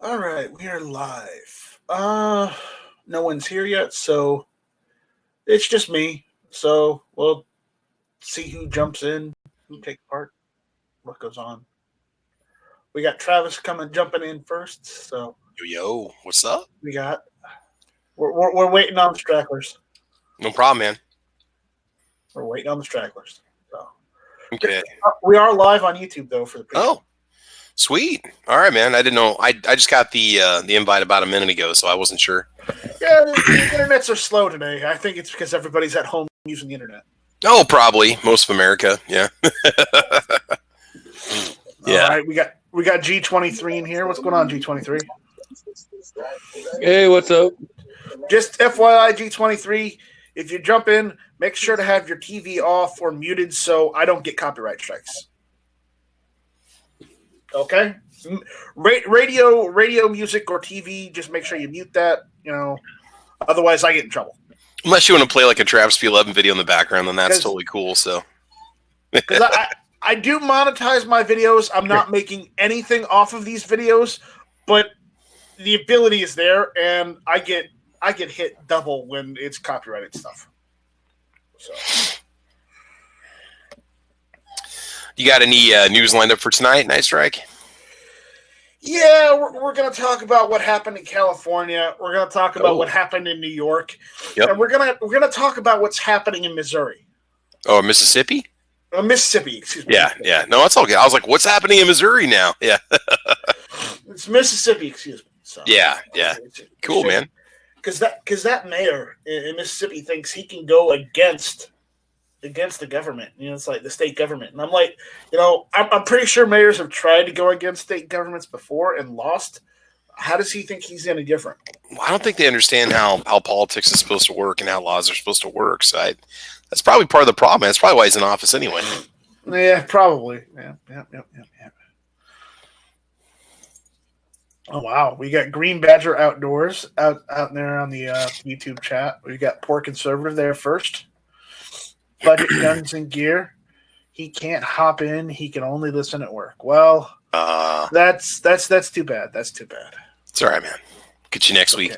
All right, we are live. No one's here yet, so it's just me. So we'll see who jumps in, who takes part, what goes on. We got Travis jumping in first. So yo, what's up? We're waiting on the stragglers. No problem, man. We're waiting on the stragglers. So okay, we are live on YouTube though for the pre-show. Oh, sweet. All right, man. I didn't know. I just got the invite about a minute ago, so I wasn't sure. Yeah, the internets are slow today. I think it's because everybody's at home using the internet. Oh, probably most of America. Yeah. Yeah. All right, we got G23 in here. What's going on, G23? Hey, what's up? Just FYI, G23, if you jump in, make sure to have your TV off or muted so I don't get copyright strikes. Okay? Radio music or TV, just make sure you mute that, otherwise I get in trouble. Unless you want to play like a Travis P11 video in the background, then that's totally cool. So, because I do monetize my videos. I'm not making anything off of these videos, but the ability is there, and I get hit double when it's copyrighted stuff. So, you got any news lined up for tonight, Night Strike? Yeah, we're going to talk about what happened in California. We're going to talk about what happened in New York, and we're gonna talk about what's happening in Missouri. Oh, Mississippi. Mississippi, excuse me. Yeah. No, it's all good. I was like, what's happening in Missouri now? Yeah. It's Mississippi, excuse me. So, yeah. Cool, man. Because that mayor in Mississippi thinks he can go against the government. It's like the state government. And I'm like, I'm pretty sure mayors have tried to go against state governments before and lost. How does he think he's any different? Well, I don't think they understand how politics is supposed to work and how laws are supposed to work. So that's probably part of the problem. That's probably why he's in office anyway. Yeah, probably. Yeah. Oh, wow. We got Green Badger Outdoors out there on the YouTube chat. We got Poor Conservative there first. Budget Guns and Gear. He can't hop in. He can only listen at work. Well, that's too bad. That's too bad. It's all right, man. Get you next week.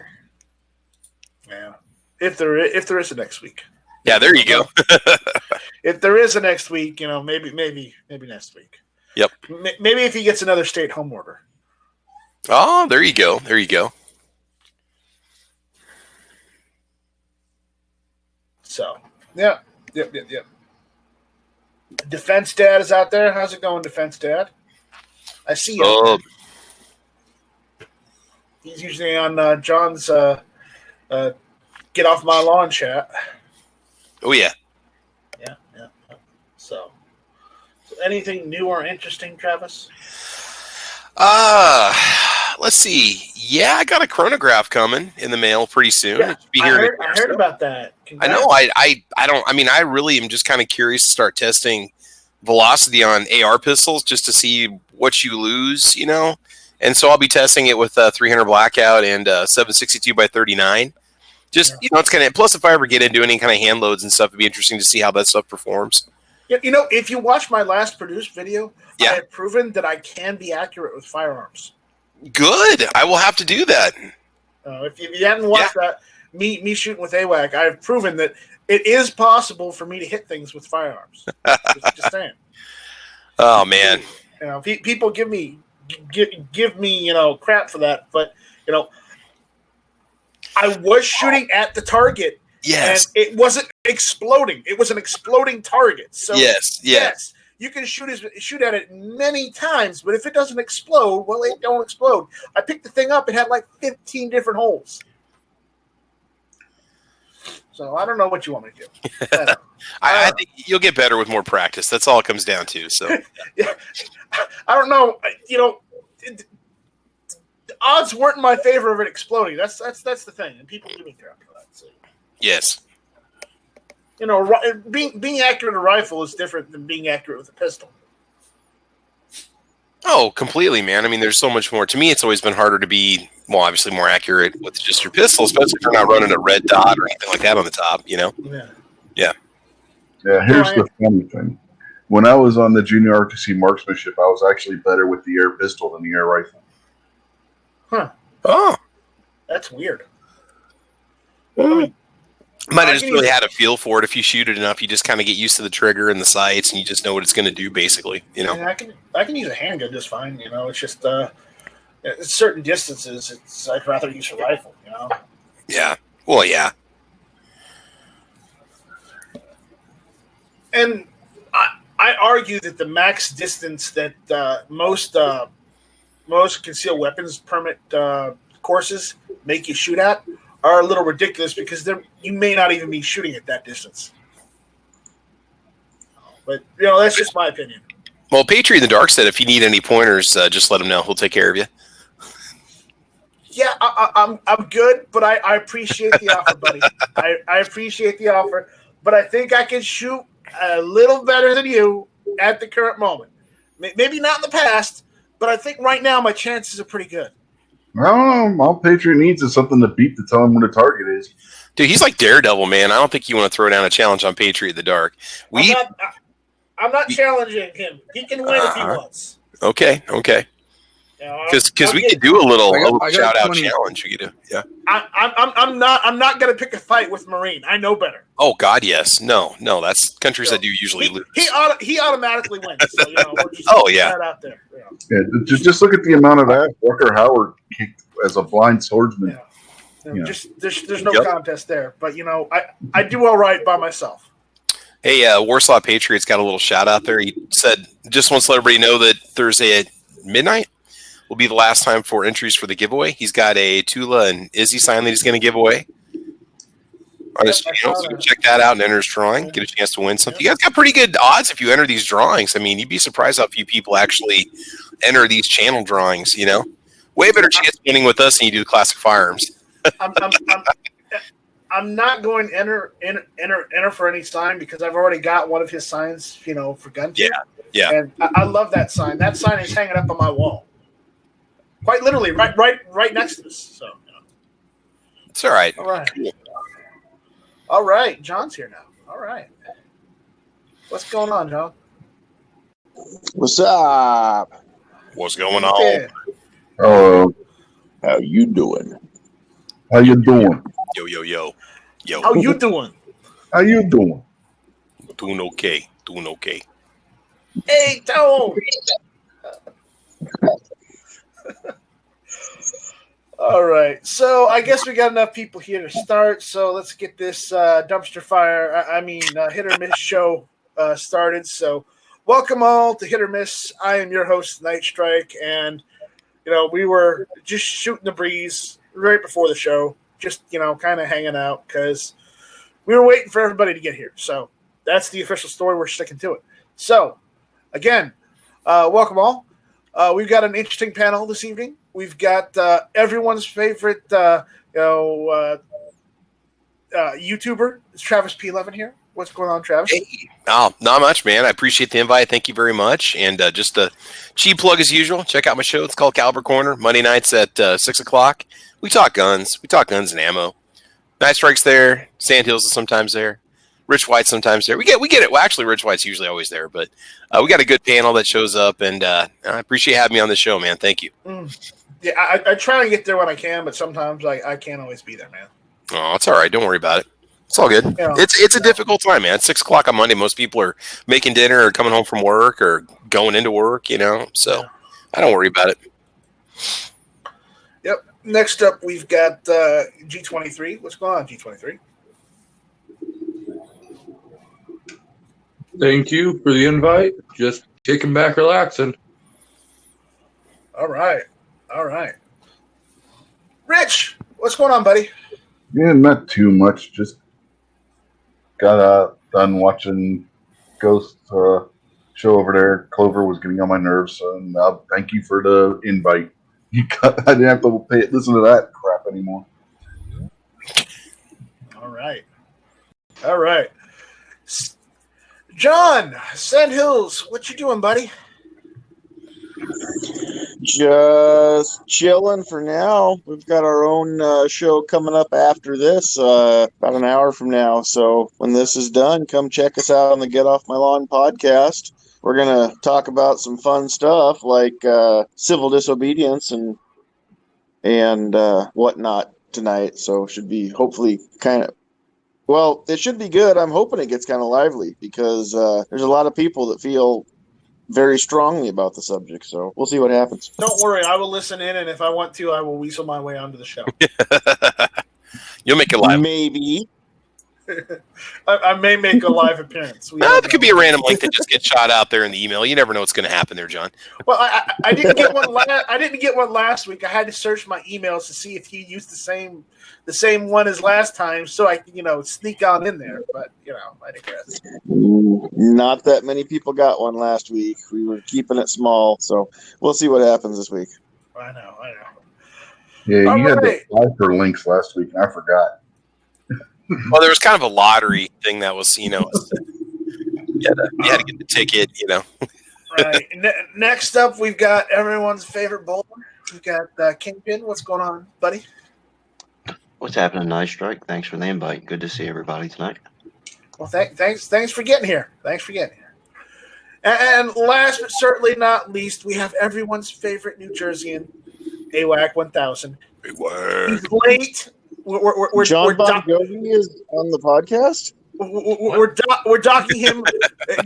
Yeah. If there is a next week. Yeah, there you go. If there is a next week, maybe next week. Yep. Maybe if he gets another stay-at-home order. Oh, there you go. So, Yep. Defense Dad is out there. How's it going, Defense Dad? I see you. He's usually on John's Get Off My Lawn chat. Oh, yeah. Yeah. So anything new or interesting, Travis? Let's see. Yeah, I got a chronograph coming in the mail pretty soon. Yeah, I heard about that. Congrats. I know. I don't. I mean, I really am just kind of curious to start testing velocity on AR pistols just to see what you lose, And so I'll be testing it with 300 blackout and 762 by 39. Just it's kind of. Plus, if I ever get into any kind of hand loads and stuff, it'd be interesting to see how that stuff performs. Yeah, if you watch my last produced video, I have proven that I can be accurate with firearms. Good. I will have to do that. If you haven't watched that, me shooting with AWAC, I've proven that it is possible for me to hit things with firearms. just saying. Oh man. People give me crap for that, but I was shooting at the target. Yes. And it wasn't exploding. It was an exploding target. So yes. You can shoot at it many times, but if it doesn't explode, well, it don't explode. I picked the thing up; it had like 15 different holes. So I don't know what you want me to do. I think you'll get better with more practice. That's all it comes down to. So yeah, I don't know. The odds weren't in my favor of it exploding. That's the thing, and people give me crap for that. So. Yes. Being accurate with a rifle is different than being accurate with a pistol. Oh, completely, man. I mean, there's so much more. To me, it's always been harder to be, obviously more accurate with just your pistol, especially if you're not running a red dot or anything like that on the top, Yeah. Yeah, here's the funny thing. when I was on the junior RTC marksmanship, I was actually better with the air pistol than the air rifle. Huh. Oh. That's weird. I mean, might have just really had a feel for it. If you shoot it enough, you just kind of get used to the trigger and the sights, and you just know what it's going to do, basically. You know, I can use a handgun just fine. You know, it's just at certain distances, I'd rather use a rifle. You know. Yeah. Well, yeah. And I argue that the max distance that most concealed weapons permit courses make you shoot at are a little ridiculous because you may not even be shooting at that distance. But that's just my opinion. Well, Patriot in the Dark said if you need any pointers, just let him know. He'll take care of you. Yeah, I'm good, but I appreciate the offer, buddy. I appreciate the offer, but I think I can shoot a little better than you at the current moment. Maybe not in the past, but I think right now my chances are pretty good. I don't know. All Patriot needs is something to beat to tell him where the target is. Dude, he's like Daredevil, man. I don't think you want to throw down a challenge on Patriot in the Dark. I'm not challenging him. He can win if he wants. Okay. Because we could do a little shout out challenge. We could do, yeah. I'm not gonna pick a fight with Marine. I know better. Oh God, yes. No. That's countries that do usually lose. He automatically wins. So, we're just that out there. Yeah, just look at the amount of ass Rucker Howard kicked as a blind swordsman. Yeah. There's no contest there. But I do all right by myself. Hey, Warsaw Patriot's got a little shout out there. He said just wants to let everybody know that Thursday at midnight will be the last time for entries for the giveaway. He's got a Tula and Izzy sign that he's going to give away on his channel. So check that out and enter his drawing. Get a chance to win something. You guys got pretty good odds if you enter these drawings. I mean, you'd be surprised how few people actually enter these channel drawings. Way better chance of winning with us than you do classic firearms. I'm not going to enter for any sign because I've already got one of his signs, for GunTube. Yeah. And I love that sign. That sign is hanging up on my wall, quite literally, right next to us. So it's all right. All right. John's here now. All right. What's going on, John? What's up? What's going on? How you doing? How you doing? Yo. How you doing? How you doing? Doing okay. Hey, Tone. All right. So I guess we got enough people here to start. So let's get this dumpster fire, hit or miss show started. So welcome all to Hit or Miss. I am your host, Night Strike. And, we were just shooting the breeze right before the show. Just, kind of hanging out because we were waiting for everybody to get here. So that's the official story. We're sticking to it. So, again, welcome all. We've got an interesting panel this evening. We've got everyone's favorite, YouTuber. It's Travis P11 here. What's going on, Travis? Hey. Oh, not much, man. I appreciate the invite. Thank you very much. And just a cheap plug as usual. Check out my show. It's called Caliber Corner. Monday nights at 6 o'clock. We talk guns. We talk guns and ammo. Night Strike's there. Sandhills is sometimes there. Rich White's sometimes there. We get it. Well, actually, Rich White's usually always there. But we got a good panel that shows up. And I appreciate having me on the show, man. Thank you. Yeah, I try to get there when I can. But sometimes I can't always be there, man. Oh, it's all right. Don't worry about it. It's all good. It's a difficult time, man. It's 6 o'clock on Monday. Most people are making dinner or coming home from work or going into work, So I don't worry about it. Yep. Next up, we've got G23. What's going on, G23? Thank you for the invite. Just kicking back, relaxing. All right. Rich, what's going on, buddy? Yeah, not too much. Just got done watching Ghost show over there. Clover was getting on my nerves, and thank you for the invite. I didn't have to listen to that crap anymore. All right. John, Sandhills, what you doing, buddy? Just chilling for now. We've got our own show coming up after this, about an hour from now. So when this is done, come check us out on the Get Off My Lawn podcast. we're gonna talk about some fun stuff like civil disobedience and whatnot tonight. So should be hopefully kind of. Well, it should be good. I'm hoping it gets kind of lively because there's a lot of people that feel very strongly about the subject. So we'll see what happens. Don't worry, I will listen in, and if I want to, I will weasel my way onto the show. You'll make it live. Maybe. I may make a live appearance. No, there could be a random link that just gets shot out there in the email. You never know what's going to happen there, John. Well, I didn't get one. I didn't get one last week. I had to search my emails to see if he used the same one as last time, so I could, sneak on in there. But I digress. Not that many people got one last week. We were keeping it small, so we'll see what happens this week. I know. Yeah, you had to apply for links last week, and I forgot. Well, there was kind of a lottery thing that was, you had to get the ticket, Right. Next up, we've got everyone's favorite bowler. We've got Kingpin. What's going on, buddy? What's happening, Nice Strike? Thanks for the invite. Good to see everybody tonight. Well, thanks for getting here. And last but certainly not least, we have everyone's favorite New Jerseyan, AWAC 1000. He's late. We're John Bon Jovi is on the podcast. We're docking him,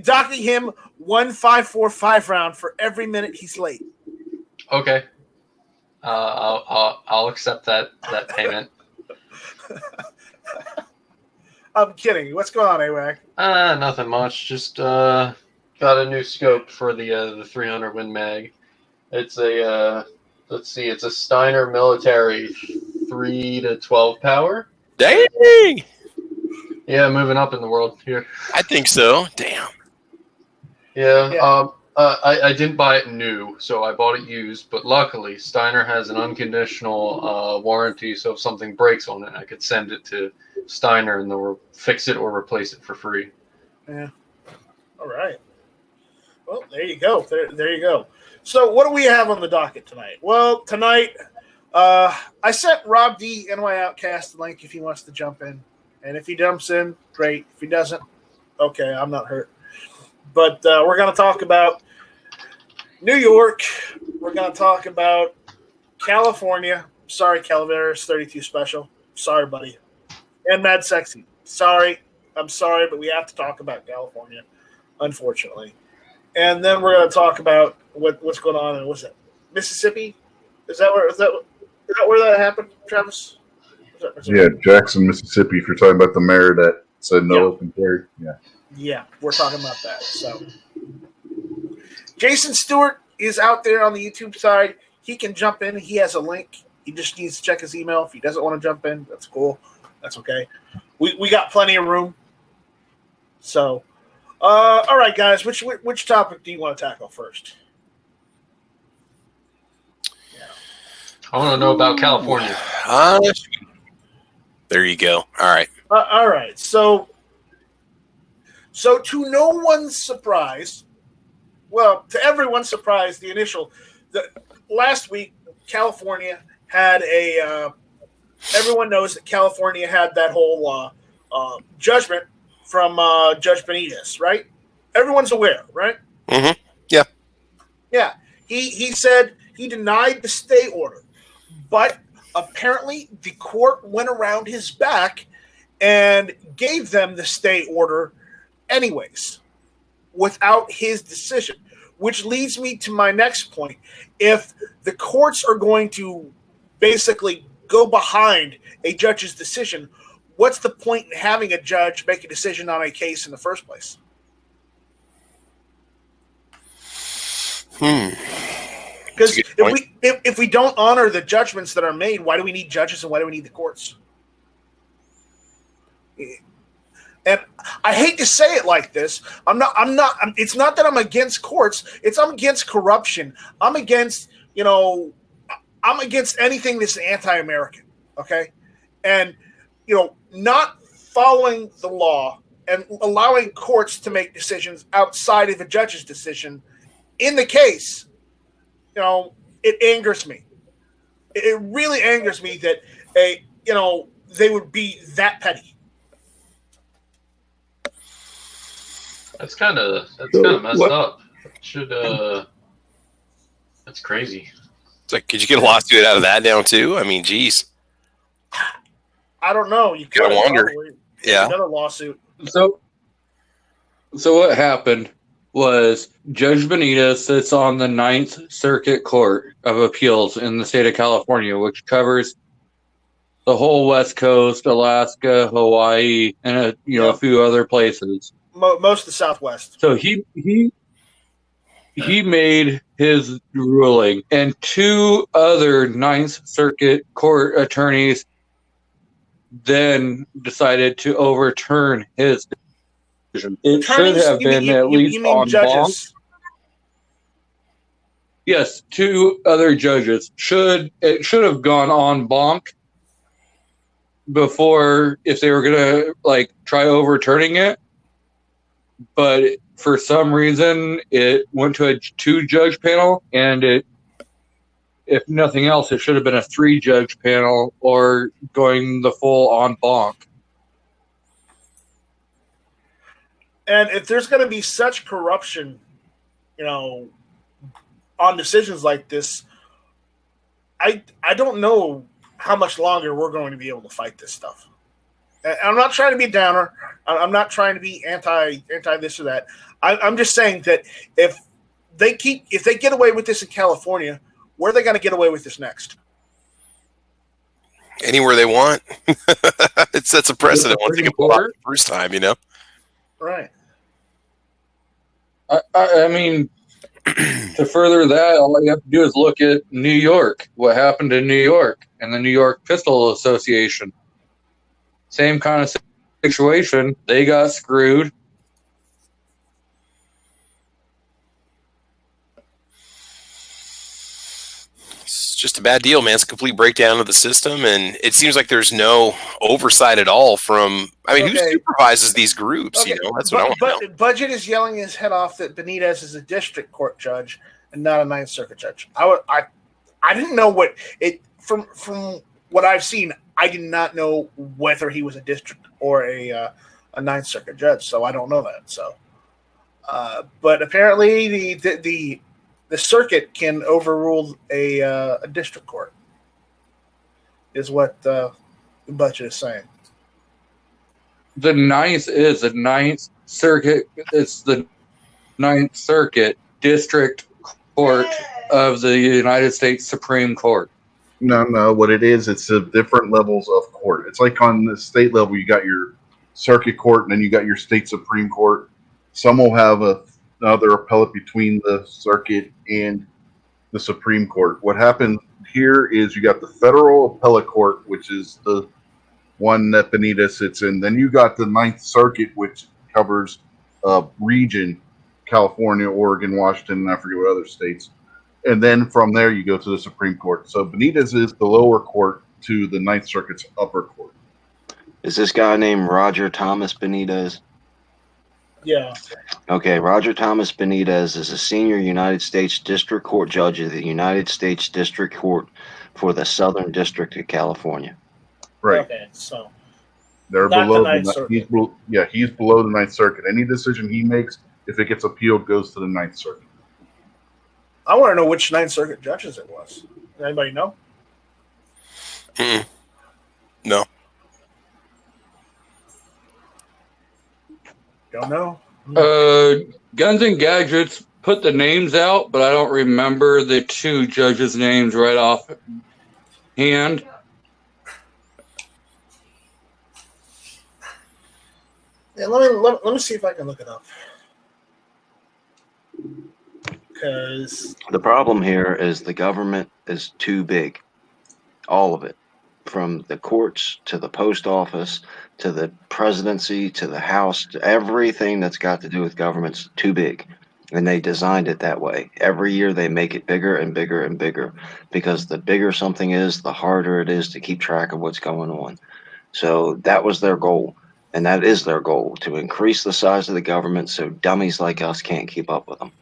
docking him 1.545 round for every minute he's late. Okay. I'll accept that payment. I'm kidding. What's going on, AWAC? Nothing much. Just got a new scope for the 300 Win Mag. It's a it's a Steiner Military 3 to 12 power. Dang! Yeah, moving up in the world here. I think so. Damn. Yeah. I didn't buy it new, so I bought it used. But luckily, Steiner has an unconditional warranty, so if something breaks on it, I could send it to Steiner and they'll fix it or replace it for free. Yeah. All right. Well, there you go. There you go. So what do we have on the docket tonight? Well, tonight I sent Rob D, NY Outcast, the link if he wants to jump in. And if he jumps in, great. If he doesn't, okay, I'm not hurt. But we're going to talk about New York. We're going to talk about California. Sorry, Calaveras 32 Special. Sorry, buddy. And Mad Sexy. Sorry. I'm sorry, but we have to talk about California, unfortunately. And then we're going to talk about what's going on in, what's it, Mississippi? Is that where that happened, Travis? Yeah, Jackson, Mississippi, if you're talking about the mayor that said no open carry. Yeah. Yeah, we're talking about that. So Jason Stewart is out there on the YouTube side. He can jump in. He has a link. He just needs to check his email. If he doesn't want to jump in, that's cool. That's okay. We got plenty of room. So, all right, guys, which topic do you want to tackle first? I want to know about California. There you go. All right. All right. So to no one's surprise, well, to everyone's surprise, last week, California had everyone knows that California had that whole judgment from Judge Benitez, right? Everyone's aware, right? Mm-hmm. Yeah. Yeah. He said he denied the stay order, but apparently the court went around his back and gave them the stay order anyways, without his decision, which leads me to my next point. If the courts are going to basically go behind a judge's decision, what's the point in having a judge make a decision on a case in the first place? Because if we don't honor the judgments that are made, why do we need judges and why do we need the courts? And I hate to say it like this. It's not that I'm against courts. I'm against corruption. I'm against anything that's anti-American. Okay. And, not following the law and allowing courts to make decisions outside of a judge's decision in the case, it angers me. It really angers me that they would be that petty. That's kind of messed up. Should That's crazy. It's like, could you get a lawsuit out of that now too? I mean, geez. I don't know. You Gotta could wonder. probably. Yeah. Another lawsuit. So what happened was Judge Benitez sits on the Ninth Circuit Court of Appeals in the state of California, which covers the whole West Coast, Alaska, Hawaii, and a few other places. Most of the Southwest. So he made his ruling, and two other Ninth Circuit Court attorneys then decided to overturn his decision. It should have been at least you mean on judges. bonk. Yes, two other judges should have gone on bonk before, if they were gonna try overturning it, but for some reason it went to a 2-judge panel, and if nothing else, it should have been a 3-judge panel or going the full on bonk. And if there's going to be such corruption, on decisions like this, I don't know how much longer we're going to be able to fight this stuff. And I'm not trying to be a downer. I'm not trying to be anti this or that. I'm just saying that if they get away with this in California, where are they going to get away with this next? Anywhere they want. It sets a precedent once they can pull out the first time, Right. I mean, to further that, all you have to do is look at New York. What happened in New York and the New York Pistol Association? Same kind of situation. They got screwed. It's just a bad deal, man. It's a complete breakdown of the system, and it seems like there's no oversight at all from. I mean, who supervises these groups? Okay. That's what I want to know. Budget is yelling his head off that Benitez is a district court judge and not a Ninth Circuit judge. I didn't know what it from what I've seen. I did not know whether he was a district or a Ninth Circuit judge, so I don't know that. So, but apparently the circuit can overrule a district court, is what the budget is saying. The Ninth Circuit. It's the Ninth Circuit District Court of the United States Supreme Court. No. What it is, it's the different levels of court. It's like on the state level, you got your circuit court, and then you got your state Supreme Court. Some will have another appellate between the circuit and the Supreme Court. What happened here is you got the federal appellate court, which is the one that Benitez sits in. Then you got the Ninth Circuit, which covers region, California, Oregon, Washington, and I forget what other states. And then from there, you go to the Supreme Court. So Benitez is the lower court to the Ninth Circuit's upper court. Is this guy named Roger Thomas Benitez? Yeah. Okay, Roger Thomas Benitez is a senior United States District Court judge of the United States District Court for the Southern District of California. Right. Okay, so they're not below the Ninth Circuit. He's below the Ninth Circuit. Any decision he makes, if it gets appealed, goes to the Ninth Circuit. I want to know which Ninth Circuit judges it was. Does anybody know? No. Don't know. Guns and Gadgets put the names out, but I don't remember the two judges' names right off hand. Yeah, let me see if I can look it up. Because the problem here is the government is too big. All of it. From the courts to the post office to the presidency to the House, to everything that's got to do with government's too big. And they designed it that way. Every year they make it bigger and bigger and bigger, because the bigger something is, the harder it is to keep track of what's going on. So that was their goal. And that is their goal, to increase the size of the government so dummies like us can't keep up with them.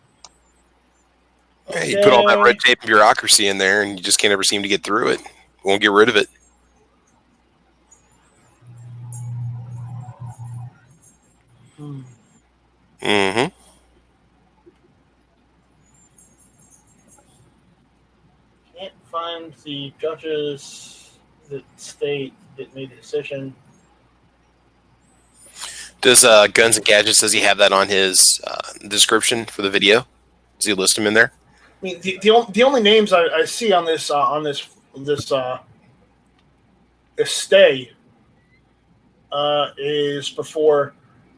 Yeah, you put all that red tape and bureaucracy in there, and you just can't ever seem to get through it. Won't get rid of it. Mm-hmm. and the judges that state that made the decision. Does Guns and Gadgets, does he have that on his description for the video? Does he list them in there? I mean, the only names I see on this stay is before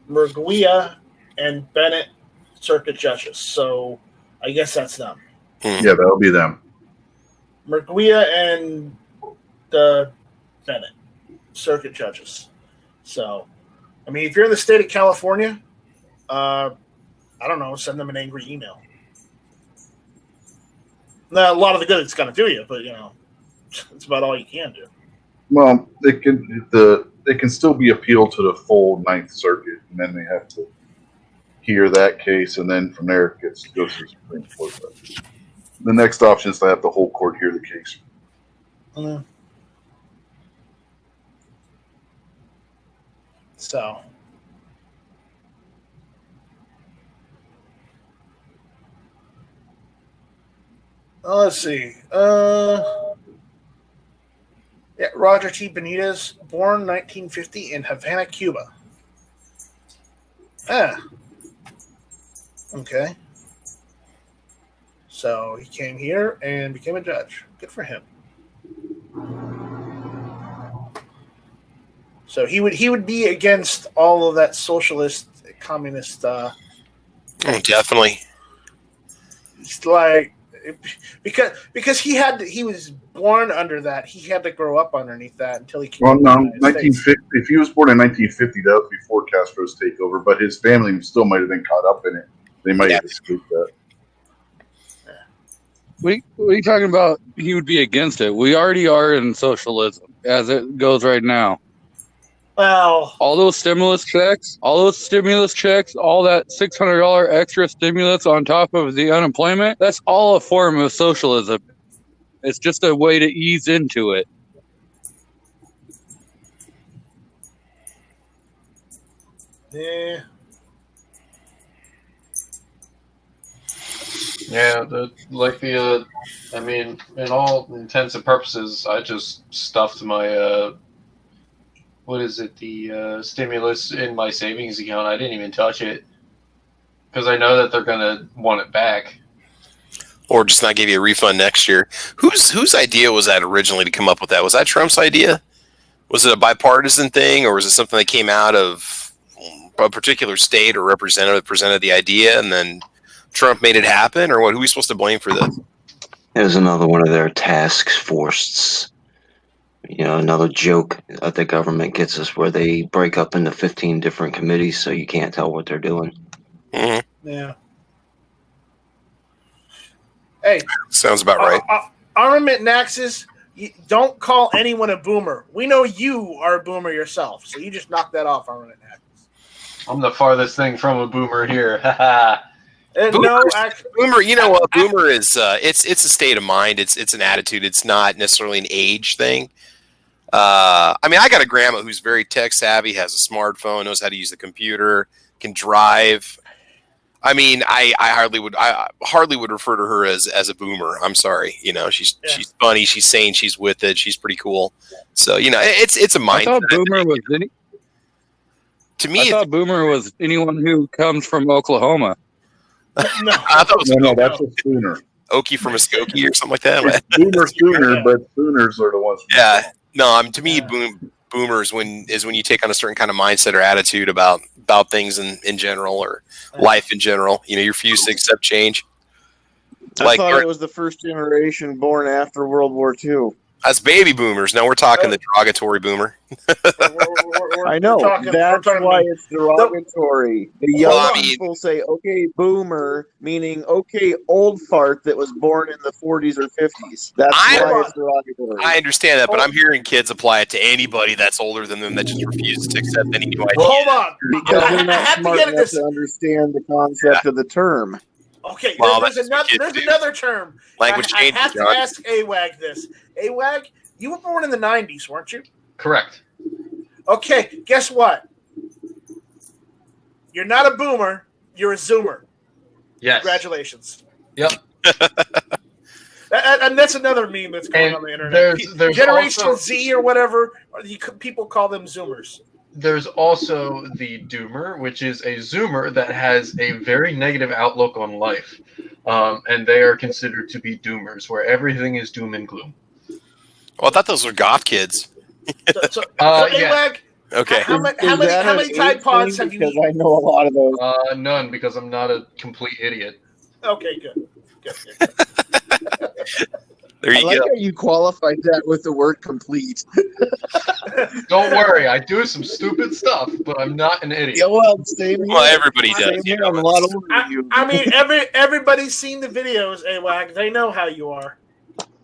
Murguia and Bennett circuit judges. So I guess that's them. Yeah, that'll be them. Murguia and the Bennett circuit judges. So, I mean, if you're in the state of California, I don't know, send them an angry email. Now, a lot of the good it's going to do you, but, it's about all you can do. Well, they can still be appealed to the full Ninth Circuit, and then they have to hear that case, and then from there it goes to the Supreme Court. But the next option is to have the whole court hear the case. So, let's see. Yeah, Roger T. Benitez, born 1950 in Havana, Cuba. Okay. So he came here and became a judge. Good for him. So he would be against all of that socialist, communist. Definitely. It's like because he was born under that. He had to grow up underneath that until he came. Well, no, 1950. If he was born in 1950, that was before Castro's takeover. But his family still might have been caught up in it. They might have escaped that. What are you talking about? He would be against it. We already are in socialism as it goes right now. Well, all those stimulus checks, all that $600 extra stimulus on top of the unemployment, that's all a form of socialism. It's just a way to ease into it. Yeah. Yeah, I mean, in all intents and purposes, I just stuffed my, the stimulus in my savings account. I didn't even touch it because I know that they're going to want it back. Or just not give you a refund next year. Whose idea was that originally to come up with that? Was that Trump's idea? Was it a bipartisan thing, or was it something that came out of a particular state or representative presented the idea and then Trump made it happen, or what? Who are we supposed to blame for this? It was another one of their task forces. Another joke that the government gets us where they break up into 15 different committees so you can't tell what they're doing. Mm-hmm. Yeah. Hey. Sounds about right. Armament Naxes, don't call anyone a boomer. We know you are a boomer yourself, so you just knock that off, Armament Naxes. I'm the farthest thing from a boomer here. Boomer, you know what? Boomer is it's a state of mind. It's an attitude. It's not necessarily an age thing. I mean, I got a grandma who's very tech savvy, has a smartphone, knows how to use the computer, can drive. I mean, I hardly would refer to her as a boomer. I'm sorry. She's funny, she's sane, she's with it, she's pretty cool. So, it's a mindset. I thought boomer was I thought boomer was anyone who comes from Oklahoma. No, I thought it was that's a Sooner. Okie from Muskogee or something like that. It's Boomer Sooner, but Sooners are the ones. Yeah, no. To me, boomers when you take on a certain kind of mindset or attitude about things in general or life in general. You refuse to accept change. I thought it was the first generation born after World War II. That's baby boomers. Now we're talking the derogatory boomer. I know. That's why it's derogatory. The young people say, okay, boomer, meaning, okay, old fart that was born in the 40s or 50s. That's why it's derogatory. I understand that, but I'm hearing kids apply it to anybody that's older than them that just refuses to accept any new idea. Hold on. Because they're not smart enough to understand the concept of the term. Okay, there's another term. Language change. I have to ask AWAG this. AWAG, you were born in the 90s, weren't you? Correct. Okay, guess what? You're not a boomer. You're a zoomer. Yes. Congratulations. Yep. And that's another meme that's going on the internet. There's Generation also, Z or whatever, people call them Zoomers. There's also the Doomer, which is a Zoomer that has a very negative outlook on life. And they are considered to be Doomers, where everything is doom and gloom. Well, I thought those were goth kids. So Yeah. Okay. How many Tide Pods have you eaten? I know a lot of those. None, because I'm not a complete idiot. Okay, good. There you I like go. how you qualified that with the word complete. Don't worry, I do some stupid stuff, but I'm not an idiot. Yeah, well, same Well, here. everybody does. Same here. I'm a lot older than you. I mean, everybody's seen the videos, AWAG. They know how you are.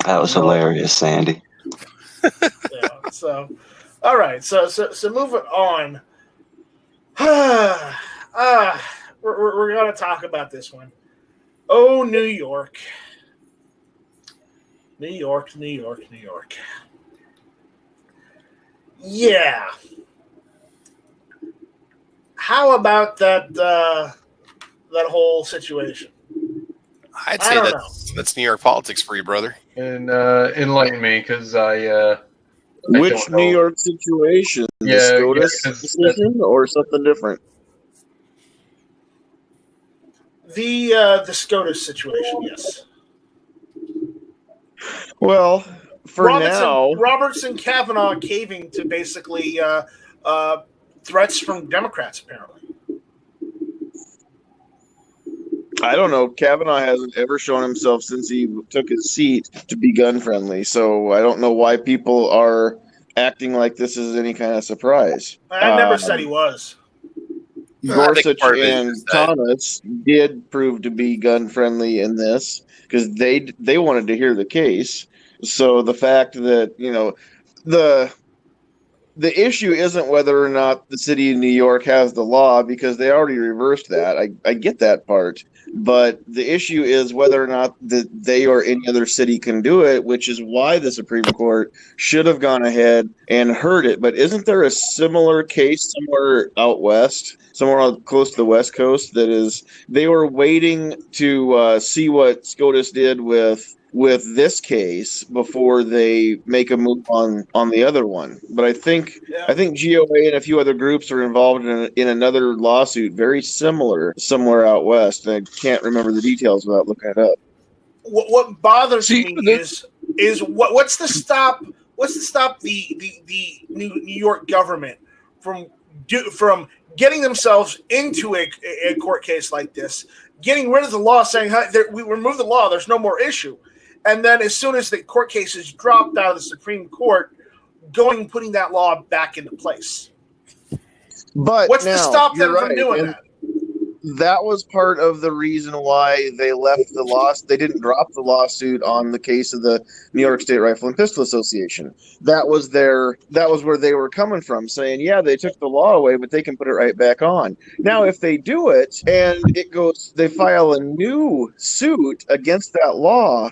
That was hilarious, Sandy. Yeah, so, all right. So moving on. We're going to talk about this one. Oh, New York. New York. Yeah. How about that whole situation? I'd say that's New York politics for you, brother. And enlighten me, because I Which don't know. New York situation? Yeah, The SCOTUS 'cause decision or something different? The SCOTUS situation, yes. Well, for now, Roberts and Kavanaugh caving to basically threats from Democrats, apparently. I don't know. Kavanaugh hasn't ever shown himself since he took his seat to be gun friendly. So I don't know why people are acting like this is any kind of surprise. I never said he was. Gorsuch part of it and is that- Thomas did prove to be gun friendly in this because they wanted to hear the case. So the fact that the issue isn't whether or not the city of New York has the law, because they already reversed that. I get that part. But the issue is whether or not they or any other city can do it, which is why the Supreme Court should have gone ahead and heard it. But isn't there a similar case somewhere out west, somewhere close to the West Coast, that is they were waiting to see what SCOTUS did with this case before they make a move on the other one. But I think GOA and a few other groups are involved in another lawsuit very similar somewhere out west. I can't remember the details without looking it up. What bothers me is what's to stop the New York government from getting themselves into a court case like this, getting rid of the law, saying, hey, we remove the law, there's no more issue. And then as soon as the court case is dropped out of the Supreme Court, putting that law back into place. But what's to stop them from doing that? That was part of the reason why they left the lawsuit. They didn't drop the lawsuit on the case of the New York State Rifle and Pistol Association. That was where they were coming from, saying, yeah, they took the law away, but they can put it right back on. Now, if they do it and they file a new suit against that law,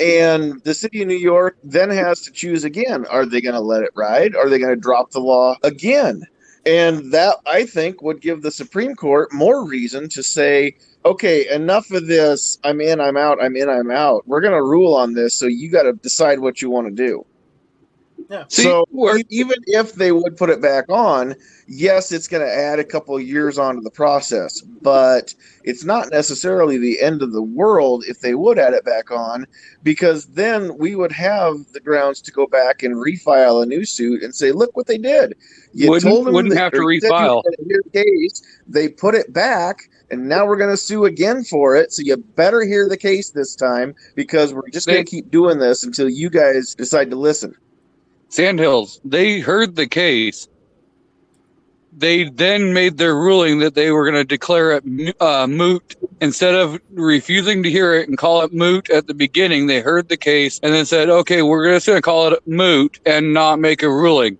and the city of New York then has to choose again. Are they going to let it ride? Are they going to drop the law again? And that, I think, would give the Supreme Court more reason to say, okay, enough of this. I'm in, I'm out, I'm in, I'm out. We're going to rule on this, so you got to decide what you want to do. Yeah. So even if they would put it back on, yes, it's going to add a couple of years onto the process, but it's not necessarily the end of the world if they would add it back on, because then we would have the grounds to go back and refile a new suit and say, look what they did. You wouldn't have to refile. Case, they put it back, and now we're going to sue again for it. So you better hear the case this time, because we're just going to keep doing this until you guys decide to listen. Sandhills, they heard the case. They then made their ruling that they were going to declare it moot. Instead of refusing to hear it and call it moot at the beginning, they heard the case and then said, okay, we're just going to call it moot and not make a ruling.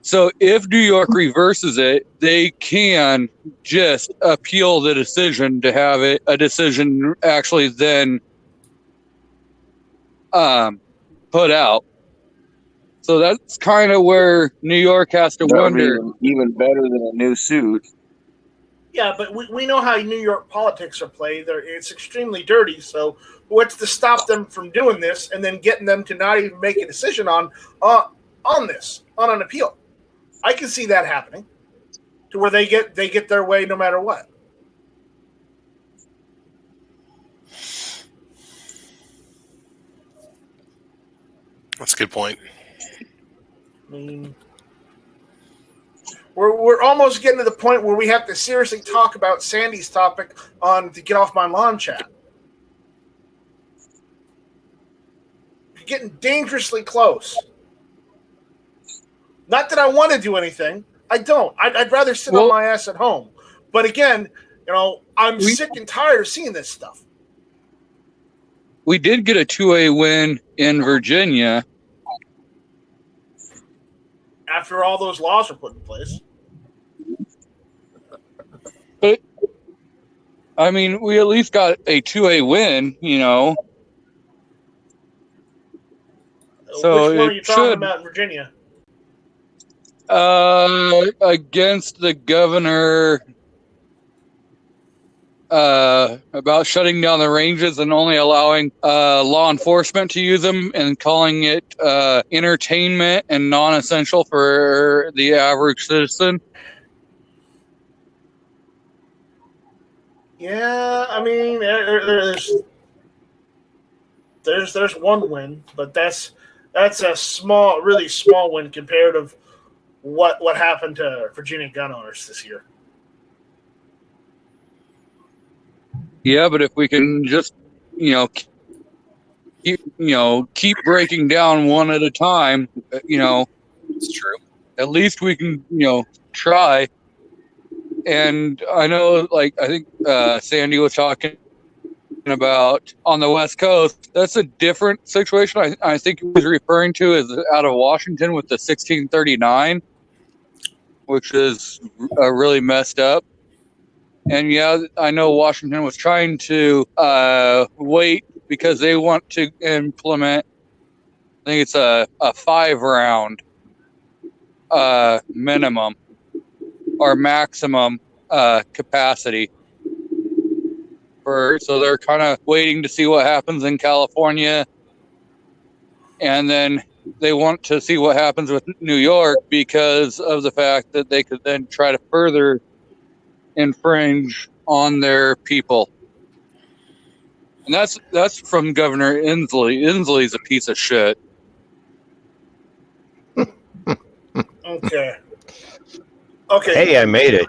So if New York reverses it, they can just appeal the decision to have a decision actually then put out. So that's kind of where New York has to wonder. Even better than a new suit. Yeah, but we know how New York politics are played. It's extremely dirty. So what's to stop them from doing this and then getting them to not even make a decision on this, on an appeal? I can see that happening to where they get their way no matter what. That's a good point. I mean, we're almost getting to the point where we have to seriously talk about Sandy's topic on the Get Off My Lawn chat. You're getting dangerously close. Not that I want to do anything. I don't. I'd rather sit on my ass at home. But again, I'm sick and tired of seeing this stuff. We did get a 2A win in Virginia. After all those laws were put in place. But, I mean, we at least got a 2A win, So which one are you talking about in Virginia? Against the governor about shutting down the ranges and only allowing law enforcement to use them and calling it entertainment and non-essential for the average citizen. Yeah, I mean, there's one win, but that's a really small win compared to what happened to Virginia gun owners this year. Yeah, but if we can just, keep breaking down one at a time, It's true. At least we can, try. And I know, I think Sandy was talking about on the West Coast. That's a different situation. I think he was referring to as out of Washington with the 1639, which is really messed up. And yeah, I know Washington was trying to wait because they want to implement, I think it's a 5-round minimum or maximum capacity. So they're kind of waiting to see what happens in California. And then they want to see what happens with New York because of the fact that they could then try to further infringe on their people. And that's from Governor Inslee. Inslee's a piece of shit. Okay. Hey, I made it.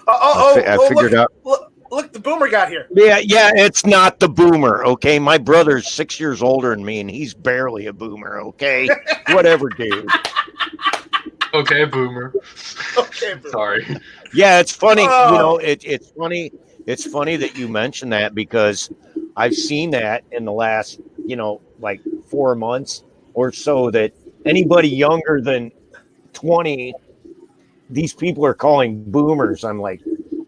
I figured out. Look, the boomer got here. Yeah, it's not the boomer, okay? My brother's 6 years older than me, and he's barely a boomer, okay? Whatever, dude. Okay, boomer. Okay, boomer. Sorry. Yeah, it's funny. It's funny. It's funny that you mentioned that because I've seen that in the last, 4 months or so that anybody younger than 20, these people are calling boomers. I'm like,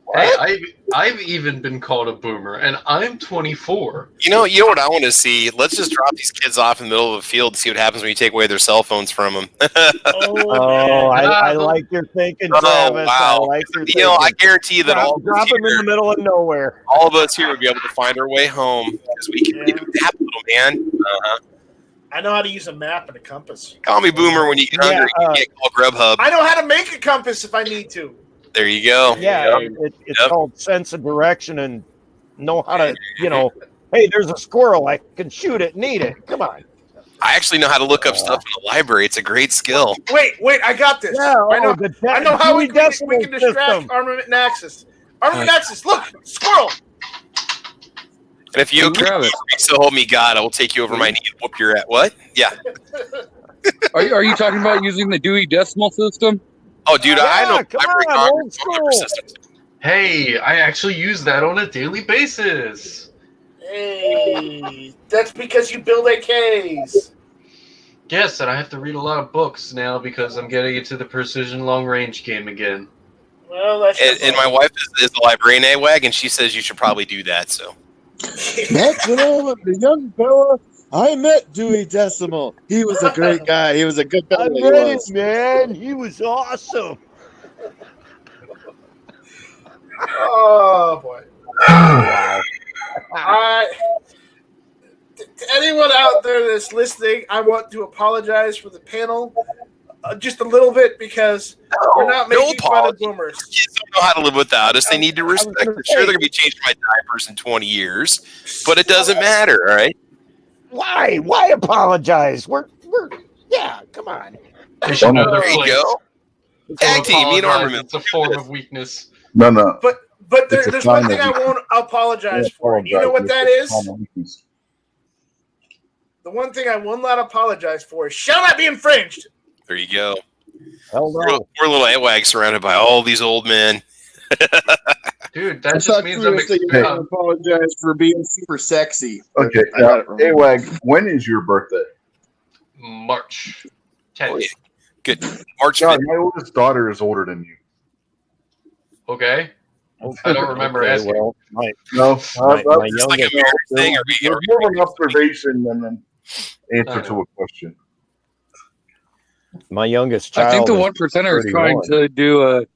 what? Hey, I've even been called a boomer, and I'm 24. You know what I want to see? Let's just drop these kids off in the middle of a field and see what happens when you take away their cell phones from them. I like your thinking, Travis. Wow. I like your thinking. I guarantee you that drop them in the middle of nowhere. All of us here would be able to find our way home because we can map a little, man. I know how to use a map and a compass. Call me boomer when you get hungry. You can't call Grubhub. I know how to make a compass if I need to. There you go. Yeah, it's called sense of direction and know how to, hey, there's a squirrel. I can shoot it and eat it. Come on. I actually know how to look up stuff in the library. It's a great skill. Wait, I got this. Yeah, I know how we can distract Armament Nexus. Armament Nexus, look, squirrel. And if you so help me God, I will take you over my knee and whoop your ass. What? Yeah. Are you talking about using the Dewey Decimal System? Oh, dude, I know. Old school. Hey, I actually use that on a daily basis. Hey, that's because you build AKs. Yes, and I have to read a lot of books now because I'm getting into the precision long range game again. Well, that's and my wife is a librarian AWAG, and she says you should probably do that. So Next, the young fella, I met Dewey Decimal. He was a great guy. He was a good guy. I met him, man. He was awesome. Oh boy. Wow. To anyone out there that's listening, I want to apologize for the panel just a little bit because we're not making fun of boomers. Kids don't know how to live without us. They need to respect us. Sure, they're going to be changing my diapers in 20 years, but it doesn't matter, all right? Why? Why apologize? We're yeah, come on. They should know their There you place. go. Tag team, need armament. It's a form of weakness. No. But It's a there's sign one thing of I weakness. won't apologize for. You know what that is? The one thing I will not apologize for is shall not be infringed. There you go. Hell no. We're little AWAG surrounded by all these old men. Dude, that just means I'm apologize for being super sexy. Okay, AWAG, when is your birthday? March 10th. Oh, yeah. Good. March God, 5th. my oldest daughter is older than you. Okay. I don't remember asking. Well, No, It's like a marriage thing. Are There's more of an observation than an answer to a question. my youngest child. I think the is 1%er is 31. trying to do a.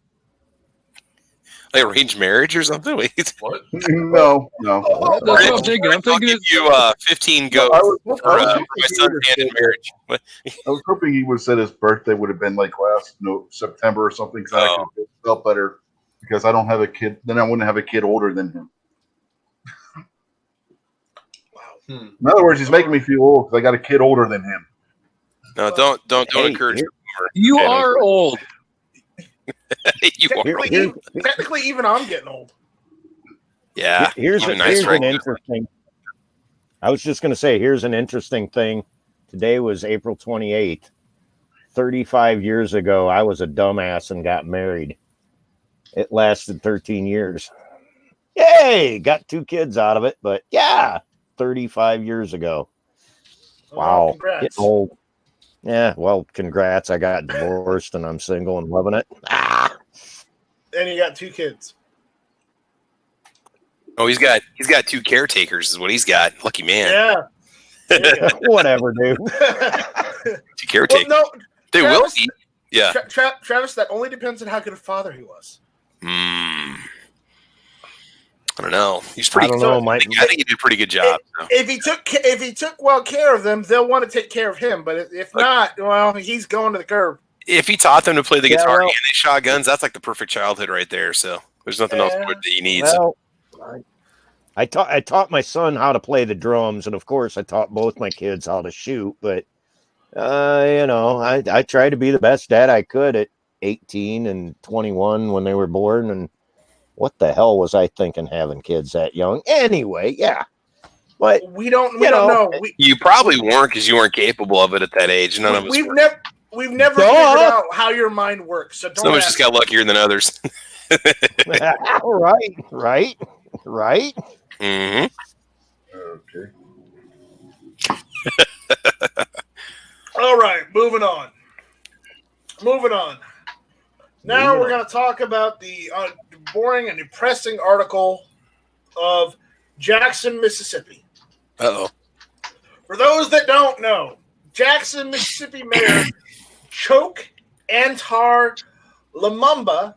like arranged marriage or something? Wait. What? No. That's what I'm thinking. I'm I'll thinking give it's you 15 goats for my son's hand in marriage. What? I was hoping he would have said his birthday would have been like last September or something, so I could have felt better because I don't have a kid. Then I wouldn't have a kid older than him. Hmm. In other words, he's making me feel old because I got a kid older than him. No, don't Hey, encourage here- the you boomer. are old. You are. Technically, even I'm getting old. Yeah. Here's even nicer. an interesting. I was just going to say, here's an interesting thing. Today was April 28th. 35 years ago, I was a dumbass and got married. It lasted 13 years. Yay! Got 2 kids out of it, but yeah, 35 years ago. Wow. Congrats. Getting old. Yeah, well, congrats. I got divorced and I'm single and loving it. Ah. And you got 2 kids. Oh, he's got 2 caretakers is what he's got. Lucky man. Yeah. There you go. Whatever, dude. 2 caretakers. Well, no, They Travis, will be. Yeah. Travis, that only depends on how good a father he was. I don't know. He's pretty. I don't know, I think he did a pretty good job. So. If he took well care of them, they'll want to take care of him. But if not, well, he's going to the curb. If he taught them to play the guitar well, and they shot guns, that's like the perfect childhood right there. So there's nothing else that he needs. Well, I taught my son how to play the drums, and of course, I taught both my kids how to shoot. But I tried to be the best dad I could at 18 and 21 when they were born. And what the hell was I thinking having kids that young? Anyway, yeah. But we don't know. You probably weren't because you weren't capable of it at that age. None of us. We've never figured out how your mind works. So some of us just got luckier than others. right. Mm-hmm. Okay. All right, moving on. Now we're going to talk about the boring and depressing article of Jackson, Mississippi. Uh-oh. For those that don't know, Jackson, Mississippi Mayor Choke Antar Lumumba.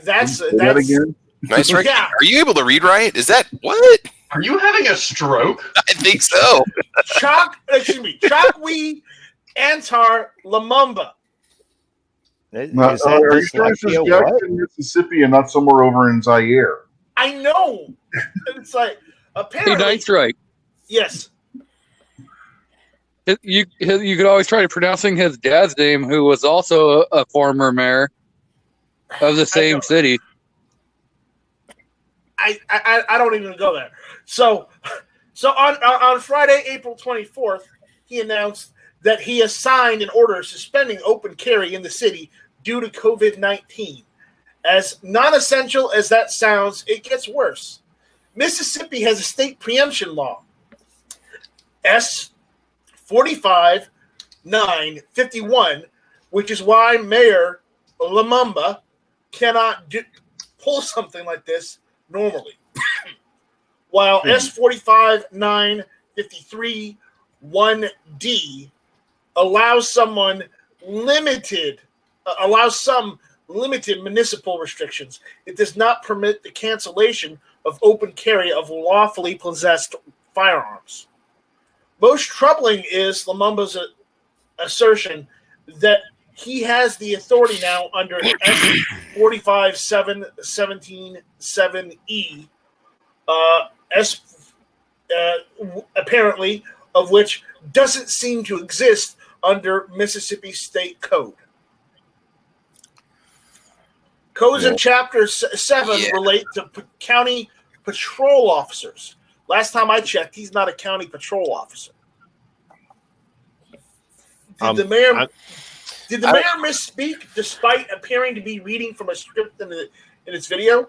That's again? Nice, right? Yeah. Are you able to read right? Is that what? Are you having a stroke? I think so. Chokwe Antar Lumumba. Are you sure this is Jackson, Mississippi, and not somewhere over in Zaire? I know. It's like apparently. Hey, Knight's right. Yes. You could always try pronouncing his dad's name, who was also a former mayor of the same city. I don't even go there. So on Friday, April 24th, he announced that he has signed an order suspending open carry in the city due to COVID-19. As non-essential as that sounds, it gets worse. Mississippi has a state preemption law, S 45-951, which is why Mayor Lumumba cannot pull something like this normally. While S 45-953 1D allows some limited municipal restrictions. It does not permit the cancellation of open carry of lawfully possessed firearms. Most troubling is Lumumba's assertion that he has the authority now under S 45-717-7E, apparently, of which doesn't seem to exist under Mississippi State Code. Codes in Chapter 7 relate to county patrol officers. Last time I checked, he's not a county patrol officer. Did the mayor misspeak despite appearing to be reading from a script in its video?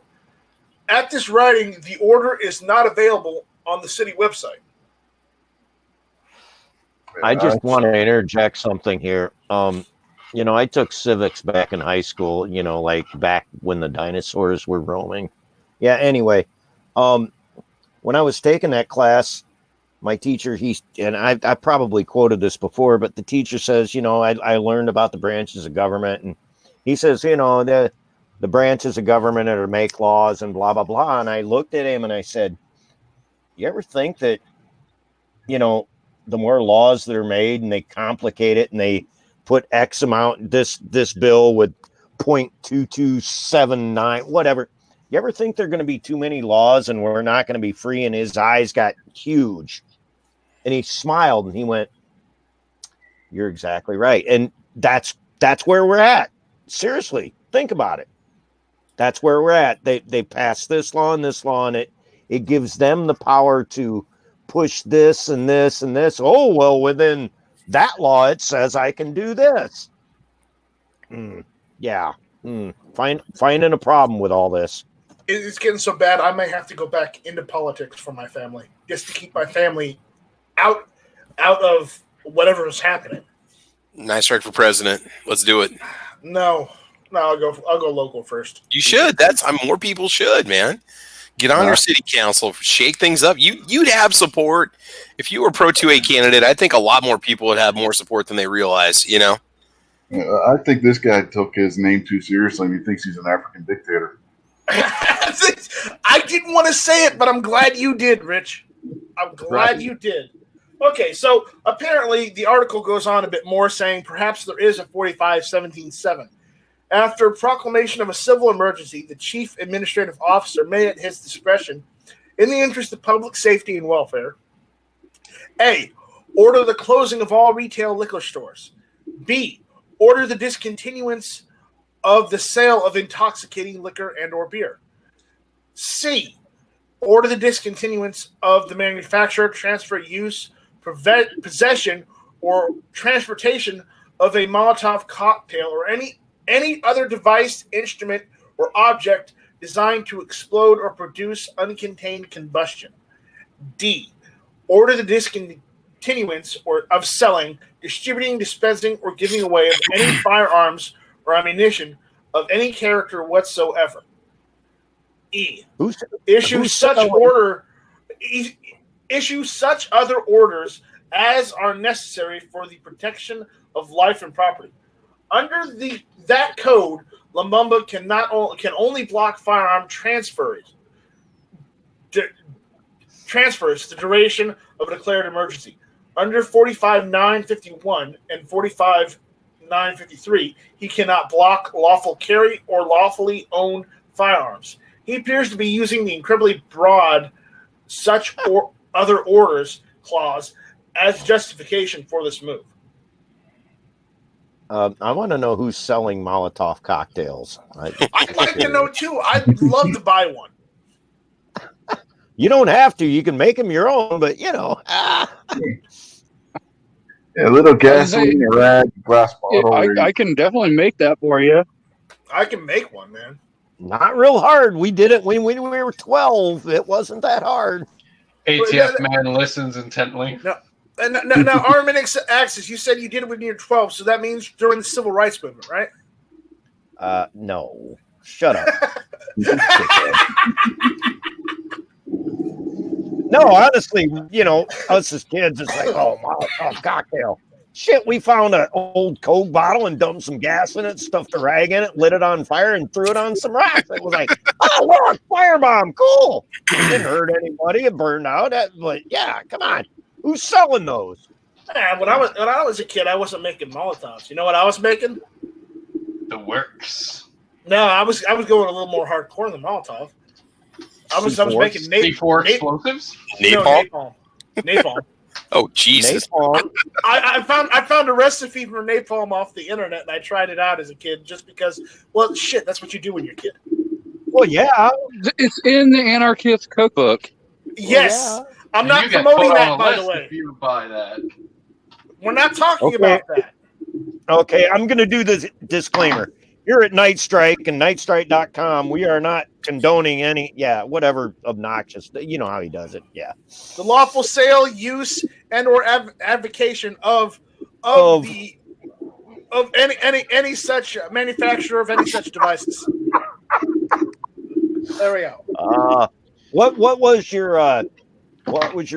At this writing, the order is not available on the city website. I just want to interject something here. I took civics back in high school, like back when the dinosaurs were roaming. Yeah, anyway, when I was taking that class, my teacher, I probably quoted this before, but the teacher says, I learned about the branches of government, and he says, the branches of government are to make laws and blah, blah, blah. And I looked at him and I said, you ever think that, the more laws that are made and they complicate it and they put X amount, this bill with 0.2279, whatever. You ever think there are going to be too many laws and we're not going to be free? And his eyes got huge. And he smiled and he went, you're exactly right. And that's where we're at. Seriously, think about it. That's where we're at. They passed this law, and it gives them the power to push this and this and this. Oh, well, within that law, it says I can do this. Finding a problem with all this. It's getting so bad, I may have to go back into politics for my family, just to keep my family out of whatever is happening. Nice run for president. Let's do it. No, I'll go local first. You should. More people should, man. Get on your city council, shake things up. You'd have support if you were pro 2A candidate. I think a lot more people would have more support than they realize. I think this guy took his name too seriously, and he thinks he's an African dictator. I didn't want to say it, but I'm glad you did, Rich. I'm glad you did. Okay, so apparently the article goes on a bit more, saying perhaps there is a 45-17-7. After proclamation of a civil emergency, the chief administrative officer may, at his discretion, in the interest of public safety and welfare, A, order the closing of all retail liquor stores. B, order the discontinuance of the sale of intoxicating liquor and or beer. C, order the discontinuance of the manufacture, transfer, use, possession, or transportation of a Molotov cocktail or any other device, instrument, or object designed to explode or produce uncontained combustion. D, order the discontinuance of selling, distributing, dispensing, or giving away of any firearms or ammunition of any character whatsoever. E, issue such other orders as are necessary for the protection of life and property. Under that code, Lumumba can only block firearm transfers the duration of a declared emergency. Under 45-951 and 45-953, he cannot block lawful carry or lawfully own firearms. He appears to be using the incredibly broad such or other orders clause as justification for this move. I want to know who's selling Molotov cocktails. I'd like to know too. I'd love to buy one. You don't have to. You can make them your own, but Yeah, a little gasoline, a rag, glass bottle. I can definitely make that for you. I can make one, man. Not real hard. We did it when we were 12. It wasn't that hard. ATF man listens intently. No. Now, Armin Axis, you said you did it when you were 12, so that means during the Civil Rights Movement, right? No. Shut up. No, honestly, us as kids, it's like, oh, Molotov cocktail. Shit, we found an old Coke bottle and dumped some gas in it, stuffed a rag in it, lit it on fire, and threw it on some rocks. It was like, oh, look, firebomb, cool. Didn't hurt anybody. It burned out. But yeah, come on. Who's selling those? When I was a kid, I wasn't making Molotovs. You know what I was making? The works. No, I was going a little more hardcore than Molotov. I was making C4 explosives. Napalm. Napalm. Oh Jesus! Napalm. I found a recipe for napalm off the internet, and I tried it out as a kid just because. Well, shit, that's what you do when you're a kid. Well, yeah. It's in the Anarchist Cookbook. Yes, Well, yeah. I'm not promoting that, by the way. If you buy that. We're not talking about that. Okay, I'm going to do this disclaimer. Here at Night Strike and nightstrike.com, we are not condoning any, whatever obnoxious. You know how he does it. Yeah. The lawful sale, use, and or advocation of any such manufacturer of any such devices. There we go. What was your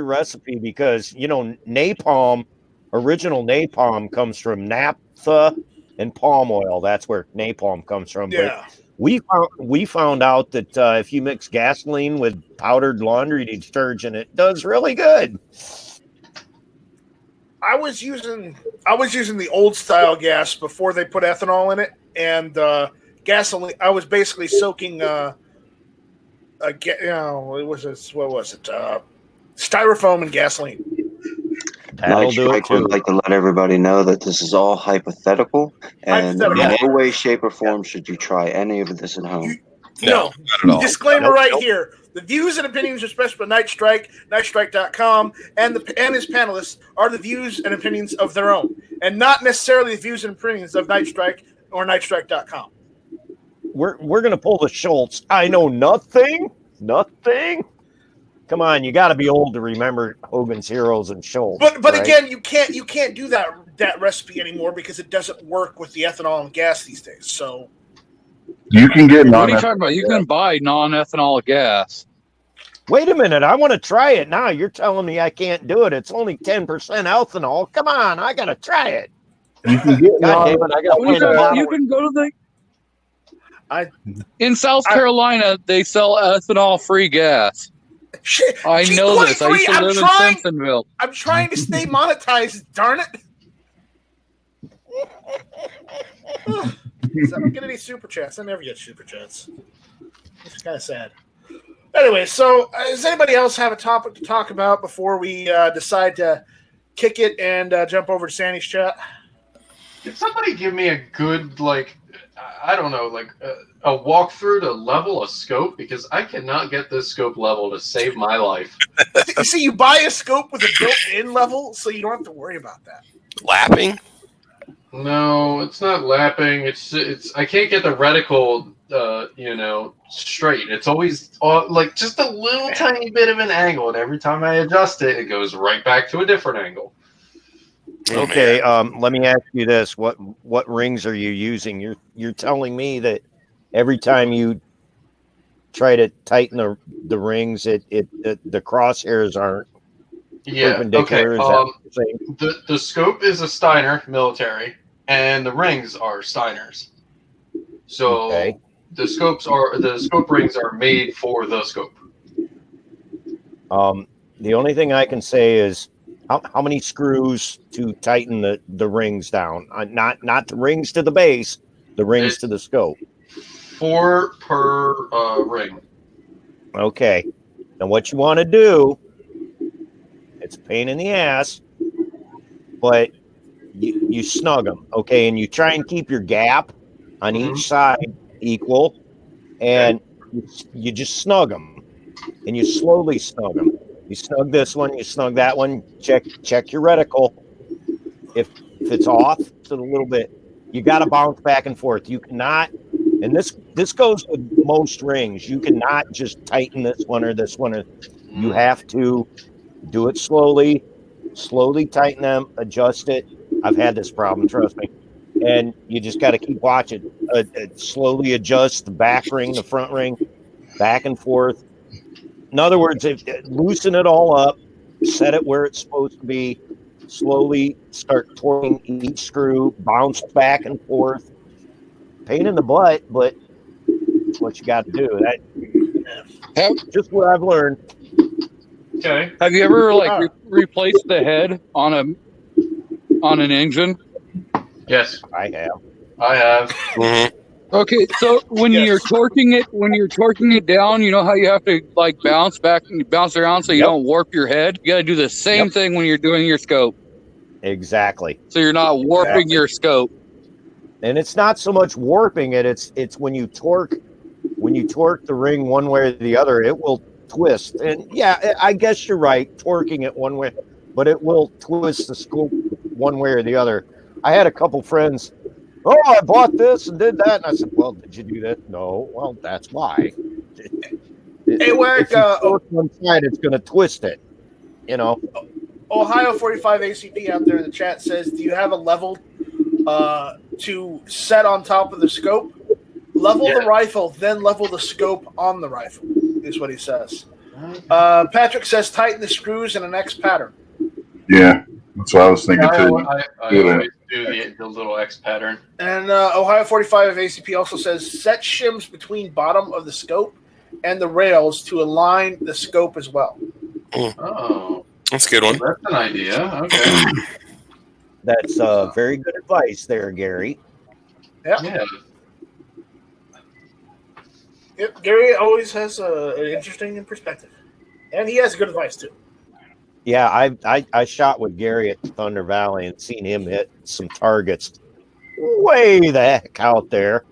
recipe? Because napalm, original napalm comes from naphtha and palm oil. That's where napalm comes from. Yeah. But we found out that if you mix gasoline with powdered laundry detergent, it does really good. I was using the old style gas before they put ethanol in it, and gasoline. I was basically soaking what was it? Styrofoam and gasoline. Night Strike would like to let everybody know that this is all hypothetical, and in no way, shape, or form should you try any of this at home. No, not at all. Disclaimer right here. The views and opinions expressed by Night Strike, nightstrike.com, and his panelists are the views and opinions of their own, and not necessarily the views and opinions of Night Strike or nightstrike.com. We're going to pull the Schultz. I know nothing. Come on, you got to be old to remember Hogan's Heroes and Schultz. But right? again, you can't do that recipe anymore because it doesn't work with the ethanol and gas these days. So you can get. What are you talking about? You can buy non-ethanol gas. Wait a minute, I want to try it now. You're telling me I can't do it. It's only 10% ethanol. Come on, I got to try it. You can get. God damn it, I got to find a bottle. You can go to the. In South Carolina, they sell ethanol-free gas. Shit, I know this. I used to live in Simpsonville. I'm trying to stay monetized, darn it. I don't get any super chats. I never get super chats. It's kind of sad. Anyway, so does anybody else have a topic to talk about before we decide to kick it and jump over to Sandy's chat? Can somebody give me a good, I don't know, a walkthrough to level a scope? Because I cannot get this scope level to save my life. See, you buy a scope with a built-in level, so you don't have to worry about that. Lapping? No, it's not lapping. It's. I can't get the reticle, straight. It's always just a little tiny bit of an angle, and every time I adjust it, it goes right back to a different angle. Okay, let me ask you this: what rings are you using? You're telling me that every time you try to tighten the rings, the crosshairs aren't perpendicular. Okay. The scope is a Steiner military, and the rings are Steiners. So the scope rings are made for the scope. The only thing I can say is how many screws to tighten the rings down? Not the rings to the base, the rings to the scope. 4 per ring. Okay. Now what you want to do, it's a pain in the ass, but you snug them, okay? And you try and keep your gap on each side equal, and you just snug them, and you slowly snug them. You snug this one, you snug that one. Check your reticle. If it's off just a little bit, you got to bounce back and forth. You cannot, and this goes with most rings. You cannot just tighten this one or this one. You have to do it slowly tighten them, adjust it. I've had this problem, trust me. And you just got to keep watching. Slowly adjust the back ring, the front ring, back and forth. In other words, loosen it all up, set it where it's supposed to be, slowly start torquing each screw, bounce back and forth. Pain in the butt, but it's what you got to do. That's just what I've learned. Okay. Have you ever replaced the head on an engine? Yes, I have. I have. Mm-hmm. Okay, so when Yes. you're torquing it down, you know how you have to like bounce back and bounce around so you Yep. don't warp your head? You got to do the same thing when you're doing your scope. Exactly. So you're not warping your scope. And it's not so much warping it, it's when you torque the ring one way or the other, it will twist. And yeah, I guess you're right, torquing it one way, but it will twist the scope one way or the other. I had a couple friends, oh, I bought this and did that. And I said, well, did you do that? No. Well, that's why. If you torque one side, it's going to twist it, you know. Ohio 45 ACP out there in the chat says, do you have a level to set on top of the scope? Level the rifle, then level the scope on the rifle, is what he says. Patrick says, tighten the screws in an X pattern. Yeah, that's what I was thinking too. I always do the little X pattern. And Ohio 45 ACP also says, set shims between bottom of the scope and the rails to align the scope as well. Oh, that's a good one. That's an idea. Okay. That's very good advice there, Gary. Yeah. Yep, Gary always has an interesting perspective. And he has good advice, too. Yeah, I shot with Gary at Thunder Valley and seen him hit some targets way the heck out there.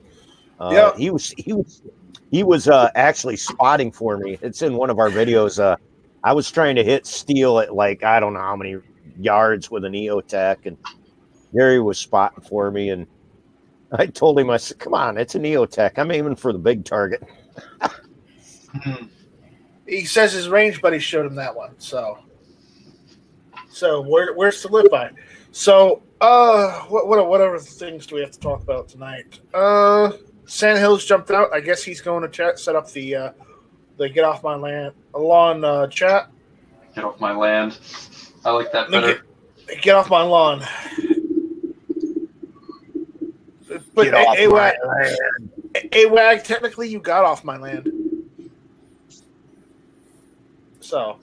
He was actually spotting for me. It's in one of our videos. I was trying to hit steel at like I don't know how many yards with an EOTech, and Gary was spotting for me, and I told him, I said, "Come on, it's an EOTech. I'm aiming for the big target." He says his range buddy showed him that one, so where's to live by? So what other things do we have to talk about tonight? Sandhills jumped out. I guess he's going to chat, set up the get off my lawn chat. Get off my land. I like that better. Get off my lawn. But AWAG, technically you got off my land. So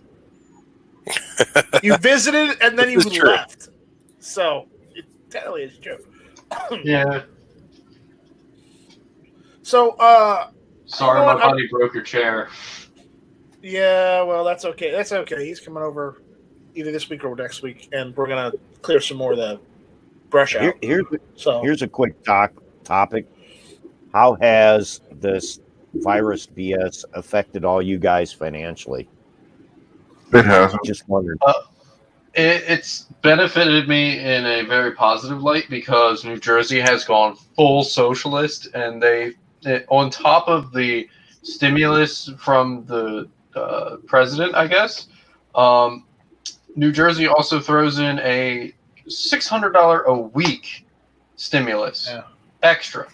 you visited and then you left. So it technically is true. Yeah. So sorry, my buddy broke your chair. Yeah, well that's okay. That's okay. He's coming over either this week or next week, and we're gonna clear some more of the brush out. Here's a quick topic. How has this virus BS affected all you guys financially? It hasn't. Just wondered. It's benefited me in a very positive light because New Jersey has gone full socialist, and they on top of the stimulus from the president, I guess, New Jersey also throws in a $600 a week stimulus extra.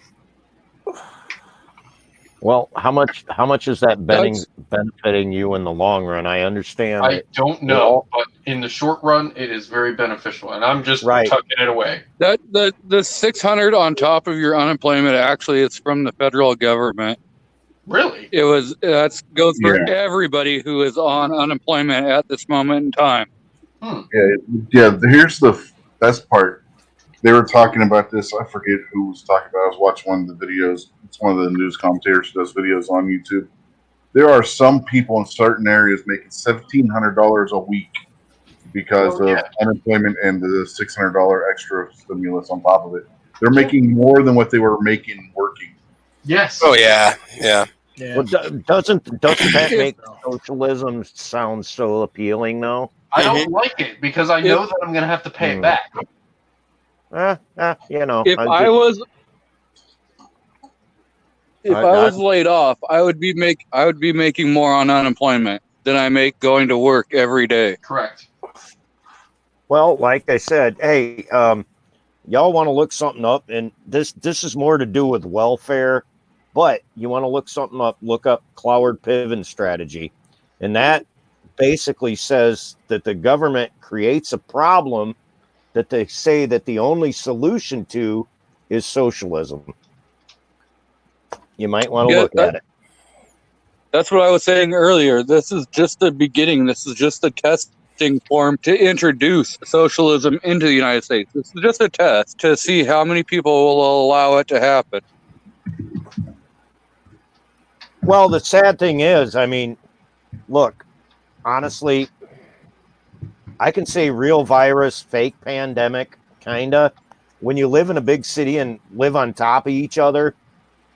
Well, how much is that benefiting you in the long run? I understand. I don't know, but in the short run, it is very beneficial, and I'm just tucking it away. That the 600 on top of your unemployment, actually, it's from the federal government. Really? That goes for everybody who is on unemployment at this moment in time. Yeah. Here's the best part. They were talking about this. I forget who was talking about it. I was watching one of the videos. It's one of the news commentators who does videos on YouTube. There are some people in certain areas making $1,700 a week because of unemployment and the $600 extra stimulus on top of it. They're making more than what they were making working. Yes. Oh yeah. Well, doesn't that make socialism sound so appealing, though? I don't like it because I know that I'm going to have to pay it back. If I was laid off, I would be making more on unemployment than I make going to work every day. Correct. Well, like I said, hey, y'all want to look something up, and this is more to do with welfare, but you want to look something up, look up Cloward Piven strategy, and that basically says that the government creates a problem that they say that the only solution to is socialism. You might want to look at it. That's what I was saying earlier. This is just the beginning. This is just the testing form to introduce socialism into the United States. This is just a test to see how many people will allow it to happen. Well, the sad thing is, I mean, look, honestly, I can say real virus, fake pandemic, kind of. When you live in a big city and live on top of each other,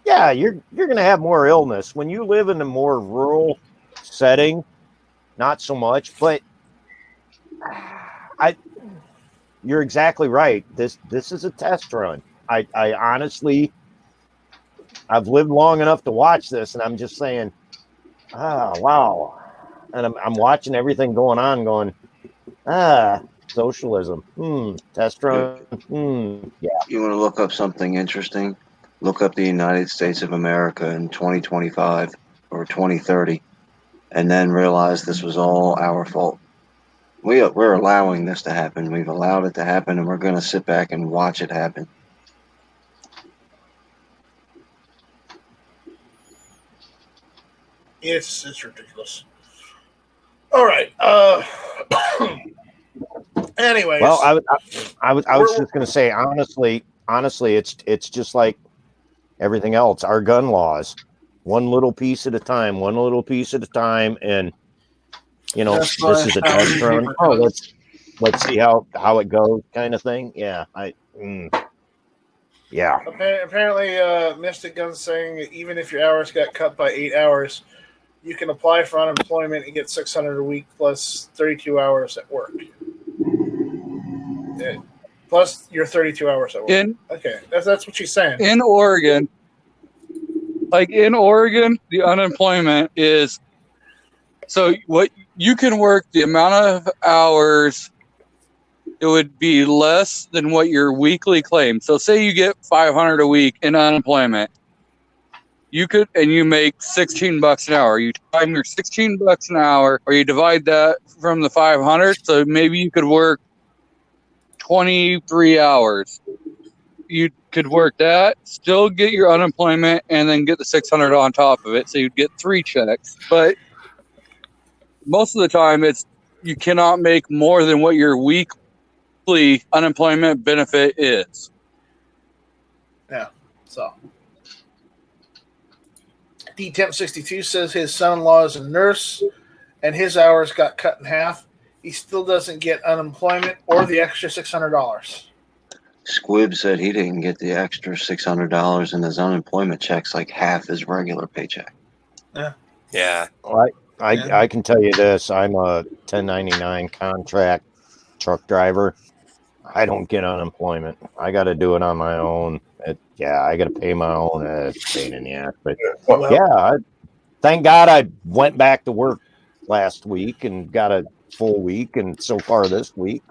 yeah, you're going to have more illness. When you live in a more rural setting, not so much. But you're exactly right. This is a test run. I honestly, I've lived long enough to watch this, and I'm just saying, wow. And I'm watching everything going on, going, socialism. Test run. Yeah. You want to look up something interesting? Look up the United States of America in 2025 or 2030, and then realize this was all our fault. We're allowing this to happen. We've allowed it to happen, and we're going to sit back and watch it happen. It's ridiculous. All right. Anyways. Well, I was just going to say, honestly, it's just like everything else. Our gun laws, one little piece at a time, and this is a test run. Oh, let's see how it goes, kind of thing. Yeah, yeah. Apparently, Mystic Gun's saying that even if your hours got cut by 8 hours, you can apply for unemployment and get $600 a week plus 32 hours at work. Plus your 32 hours at work. Okay, that's what she's saying. In Oregon, the unemployment is so what you can work the amount of hours. It would be less than what your weekly claim. So say you get $500 a week in unemployment. You make $16 an hour. You time your $16 an hour, or you divide that from the 500. So maybe you could work 23 hours. You could work that, still get your unemployment, and then get the $600 on top of it. So you'd get 3 checks. But most of the time, you cannot make more than what your weekly unemployment benefit is. Yeah. So D-Temp62 says his son-in-law is a nurse and his hours got cut in half. He still doesn't get unemployment or the extra $600. Squib said he didn't get the extra $600 in his unemployment checks, like half his regular paycheck. Yeah. Well, I can tell you this. I'm a 1099 contract truck driver. I don't get unemployment. I got to do it on my own. I got to pay my own. It's a pain in the ass. But thank God I went back to work last week and got a full week, and so far this week,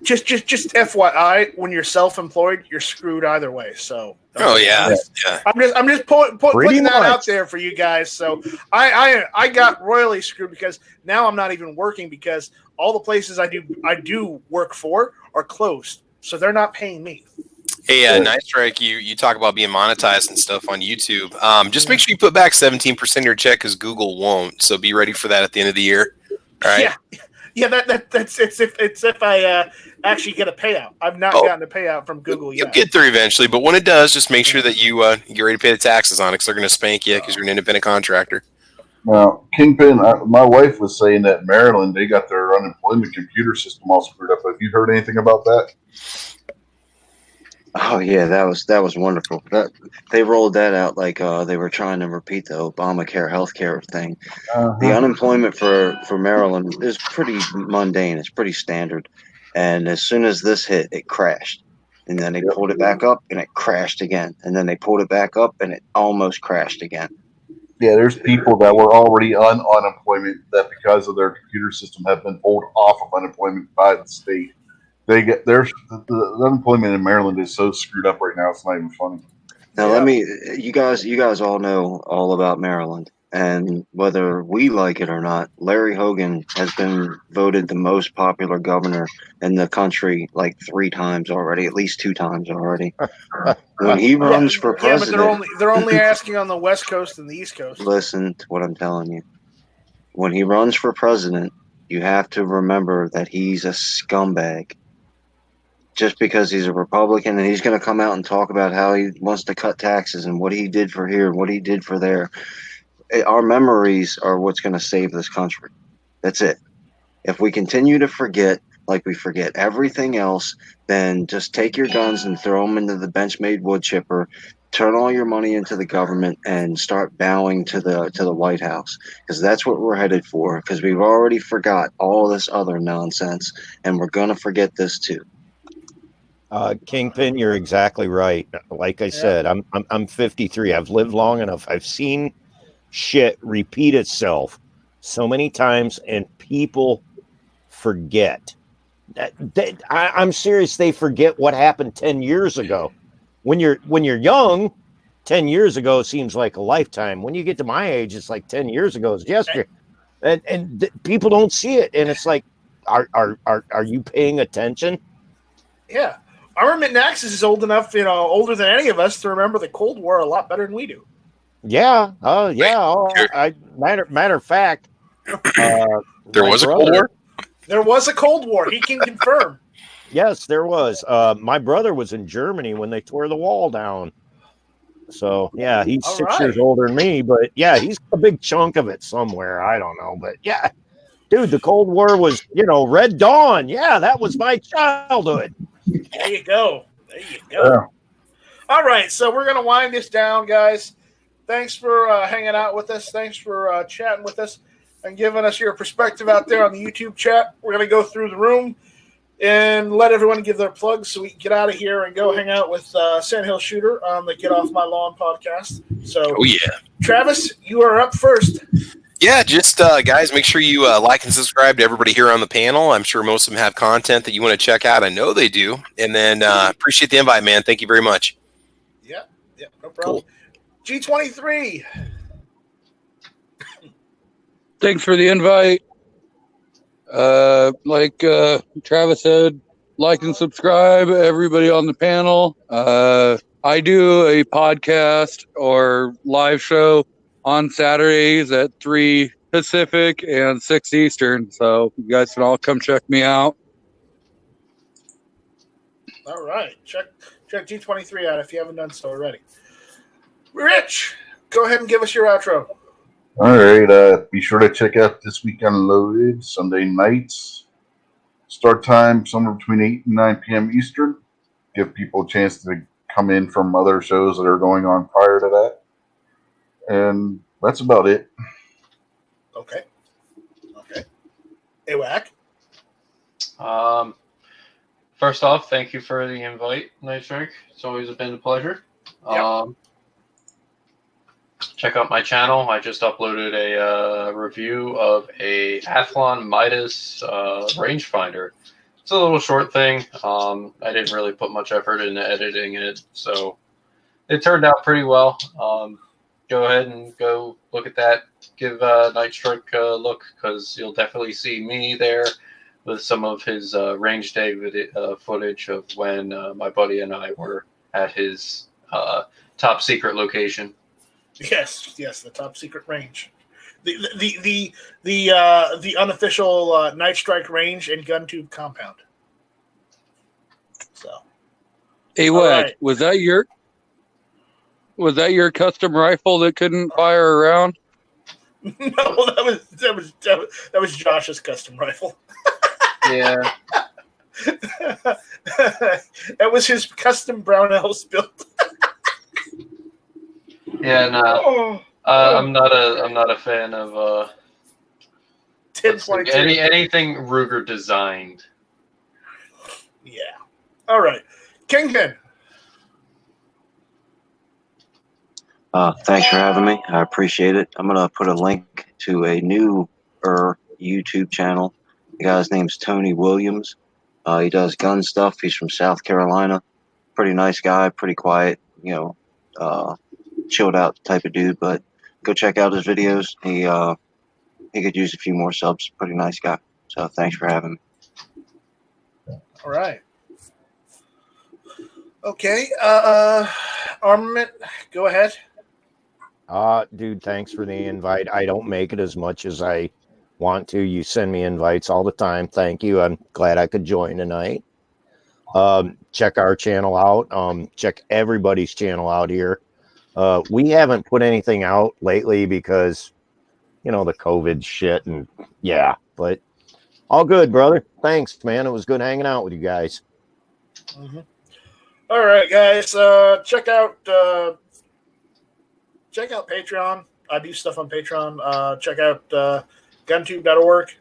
Just FYI, when you're self-employed, you're screwed either way. So I'm just putting that out there for you guys. So I got royally screwed because now I'm not even working because all the places I do work for are closed, so they're not paying me. Hey, Nice Strike, you talk about being monetized and stuff on YouTube. Just make sure you put back 17% of your check because Google won't. So be ready for that at the end of the year. All right. Yeah. That's if I actually get a payout. I've not gotten a payout from Google yet. You'll get there eventually, but when it does, just make sure that you get ready to pay the taxes on it because they're going to spank you because you're an independent contractor. Now, Kingpin, my wife was saying that in Maryland, they got their unemployment computer system all screwed up. Have you heard anything about that? Oh yeah, that was wonderful. They rolled that out like they were trying to repeat the Obamacare healthcare thing. The unemployment for Maryland is pretty mundane. It's pretty standard. And as soon as this hit, it crashed. And then they pulled it back up, and it crashed again. And then they pulled it back up, and it almost crashed again. Yeah, there's people that were already on unemployment that because of their computer system have been pulled off of unemployment by the state. The unemployment in Maryland is so screwed up right now. It's not even funny. Now you guys all know all about Maryland. And whether we like it or not, Larry Hogan has been voted the most popular governor in the country like 3 times already, at least 2 times already. When he runs for Yeah, but president, they're only asking on the West Coast and the East Coast. listen to what I'm telling you. When he runs for president, you have to remember that he's a scumbag. Just because he's a Republican and he's going to come out and talk about how he wants to cut taxes and what he did for here and what he did for there. Our memories are what's going to save this country. That's it. If we continue to forget like we forget everything else, then just take your guns and throw them into the Benchmade wood chipper. Turn all your money into the government and start bowing to the White House, because that's what we're headed for. Because we've already forgot all this other nonsense, and we're gonna forget this too. Kingpin, you're exactly right. Like I said, I'm 53. I've lived long enough. I've seen shit repeat itself so many times, and people forget. I'm serious. They forget what happened 10 years ago. When you're young, 10 years ago seems like a lifetime. When you get to my age, it's like 10 years ago is yesterday, and people don't see it. And it's like, are you paying attention? Yeah, Armament Naxxes is old enough, older than any of us, to remember the Cold War a lot better than we do. Yeah. Oh, yeah. Oh, matter of fact, there was a Cold War. There was a Cold War. He can confirm. Yes, there was. My brother was in Germany when they tore the wall down. So, yeah, he's 6 years older than me. But, yeah, he's a big chunk of it somewhere. I don't know. But, yeah, dude, the Cold War was, Red Dawn. Yeah, that was my childhood. There you go. Yeah. All right, so we're going to wind this down, guys. Thanks for hanging out with us. Thanks for chatting with us and giving us your perspective out there on the YouTube chat. We're going to go through the room and let everyone give their plugs so we can get out of here and go hang out with Sandhill Shooter on the Get Off My Lawn podcast. So, Travis, you are up first. Yeah, just guys, make sure you like and subscribe to everybody here on the panel. I'm sure most of them have content that you want to check out. I know they do. And then appreciate the invite, man. Thank you very much. Yeah, no problem. Cool. G23. Thanks for the invite. Like Travis said, like and subscribe, everybody on the panel. I do a podcast or live show on Saturdays at 3 Pacific and 6 Eastern. So you guys can all come check me out. All right. Check G23 out if you haven't done so already. Rich, go ahead and give us your outro. All right. Be sure to check out This Week Unloaded Sunday nights. Start time somewhere between 8 and 9 p.m. Eastern. Give people a chance to come in from other shows that are going on prior to that. And that's about it. Okay. Hey, Whack. First off, thank you for the invite, Night Strike. It's always been a pleasure. Yep. Check out my channel. I just uploaded a review of a Athlon Midas rangefinder. It's a little short thing. I didn't really put much effort into editing it, so it turned out pretty well. Go ahead and go look at that. Give Night Strike a look, because you'll definitely see me there with some of his range day footage of when my buddy and I were at his top secret location. Yes, the top secret range, the unofficial Night Strike range and GunTube compound. So, hey, Wag, was that your custom rifle that couldn't fire around? No, that was Josh's custom rifle. Yeah, that was his custom Brownells build. Yeah, no, I'm not a fan of 1022. anything Ruger designed. Yeah. All right, Kingpin. Thanks for having me. I appreciate it. I'm gonna put a link to a new YouTube channel. The guy's name's Tony Williams. He does gun stuff. He's from South Carolina. Pretty nice guy. Pretty quiet. Chilled out type of dude, but go check out his videos. He could use a few more subs. Pretty nice guy. So thanks for having me. All right. Okay. Armament, go ahead. Dude, thanks for the invite. I don't make it as much as I want to. You send me invites all the time. Thank you. I'm glad I could join tonight. Check our channel out. Check everybody's channel out here. We haven't put anything out lately because, the COVID shit and but all good, brother. Thanks, man. It was good hanging out with you guys. Mm-hmm. All right, guys. Check out Patreon. I do stuff on Patreon. Check out GunTube.org.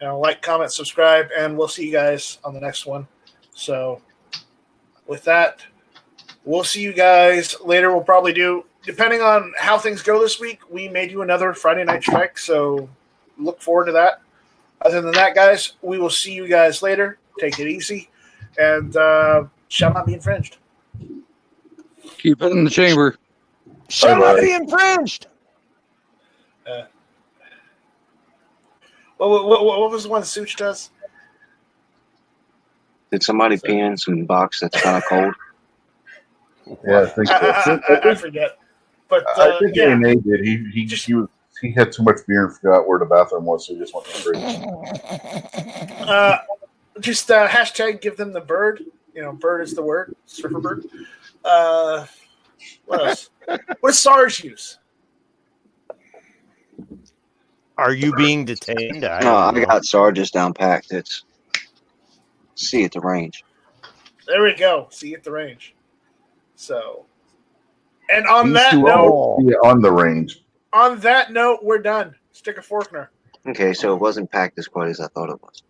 Like, comment, subscribe, and we'll see you guys on the next one. So, with that, we'll see you guys later. We'll probably do, depending on how things go this week, we may do another Friday Night Strike. So, look forward to that. Other than that, guys, we will see you guys later. Take it easy, and shall not be infringed. Keep it in the chamber. Shall not be infringed. What was the one Such does? Did somebody pee in some box that's kind of cold? Yeah, I think so. I forget. But I think A&A did. He had too much beer and forgot where the bathroom was, so he just went to the fridge. Just hashtag give them the bird. Bird is the word. Surfer bird. What else? What does SARS use? Are you being detained? I got SAR just down packed. It's see at the range. There we go. See at the range. So, and on that note, on the range. On that note, we're done. Stick a fork in her. Okay, so it wasn't packed as quite as I thought it was.